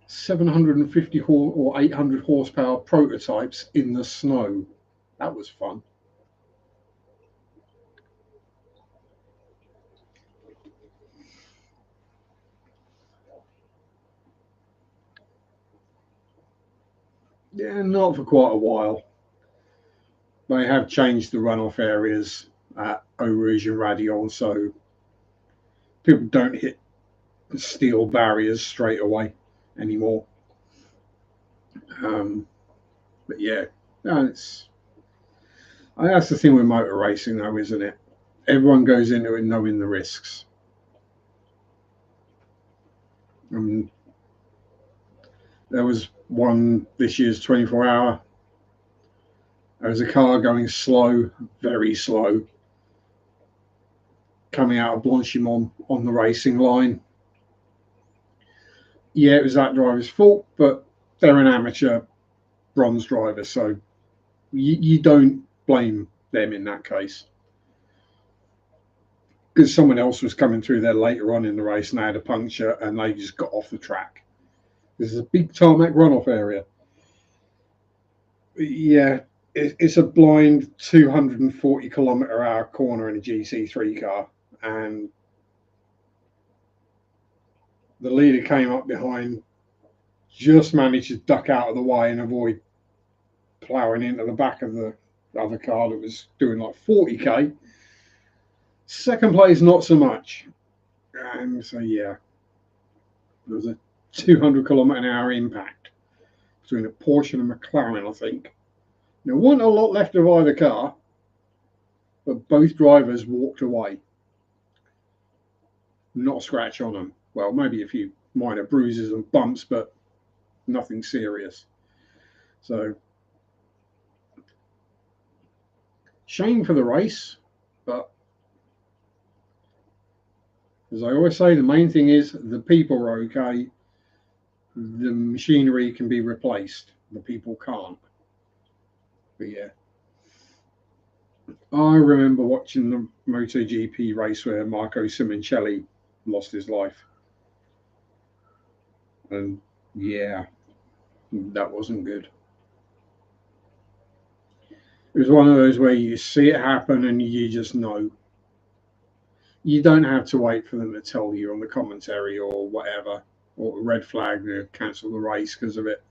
750 or 800 horsepower prototypes in the snow. That was fun. Yeah, not for quite a while. They have changed the runoff areas at Eau Rouge and Radion, so people don't hit steel barriers straight away anymore. But yeah, no, that's the thing with motor racing, though, isn't it? Everyone goes into it knowing the risks. There was one this year's 24-hour. There was a car going slow, very slow, coming out of Blanchimont on the racing line. Yeah, it was that driver's fault, but they're an amateur bronze driver, so you don't blame them in that case. Because someone else was coming through there later on in the race and they had a puncture and they just got off the track. This is a big tarmac runoff area. Yeah, it's a blind 240-kilometer-hour corner in a GC3 car, and the leader came up behind, just managed to duck out of the way and avoid ploughing into the back of the other car that was doing like 40k. Second place, not so much. And so, yeah, there was a 200-kilometer-an-hour impact between a Porsche and a McLaren, I think. There wasn't a lot left of either car, but both drivers walked away. Not a scratch on them. Well, maybe a few minor bruises and bumps, but nothing serious. So, shame for the race, but as I always say, the main thing is the people are okay. The machinery can be replaced. The people can't. But yeah, I remember watching the MotoGP race where Marco Simoncelli lost his life. And yeah, that wasn't good. It was one of those where you see it happen and you just know. You don't have to wait for them to tell you on the commentary or whatever, or red flag to cancel the race because of it.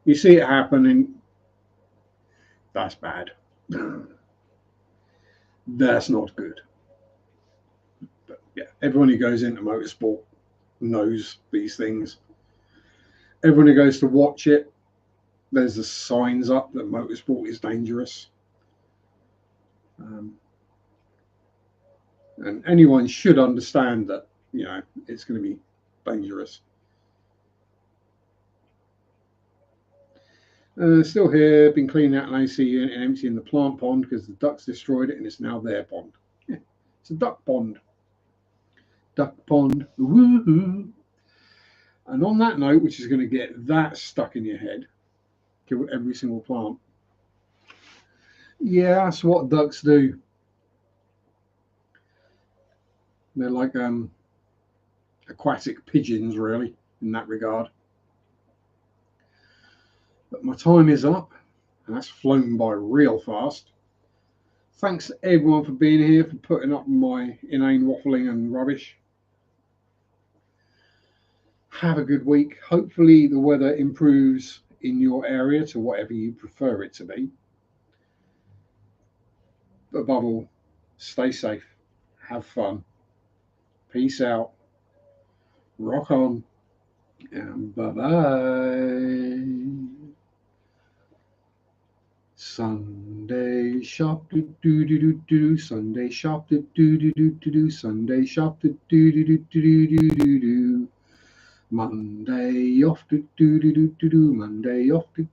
You see it happen, and that's bad. That's not good. But yeah, everyone who goes into motorsport knows these things. Everyone who goes to watch it, there's the signs up that motorsport is dangerous. And anyone should understand that, it's going to be dangerous. Still here, been cleaning out an AC unit and emptying the plant pond because the ducks destroyed it and it's now their pond. Yeah, it's a duck pond. Duck pond, woohoo! And on that note, which is going to get that stuck in your head, kill every single plant. Yeah, that's what ducks do. They're like aquatic pigeons, really, in that regard. But my time is up, and that's flown by real fast. Thanks to everyone for being here, for putting up my inane waffling and rubbish. Have a good week. Hopefully the weather improves in your area to whatever you prefer it to be. But above all, stay safe. Have fun. Peace out. Rock on. And bye-bye. Sunday shop do do do do do. Sunday shop do do do do do. Sunday shop do do do do do do do do. Monday off do do do do do. Monday off do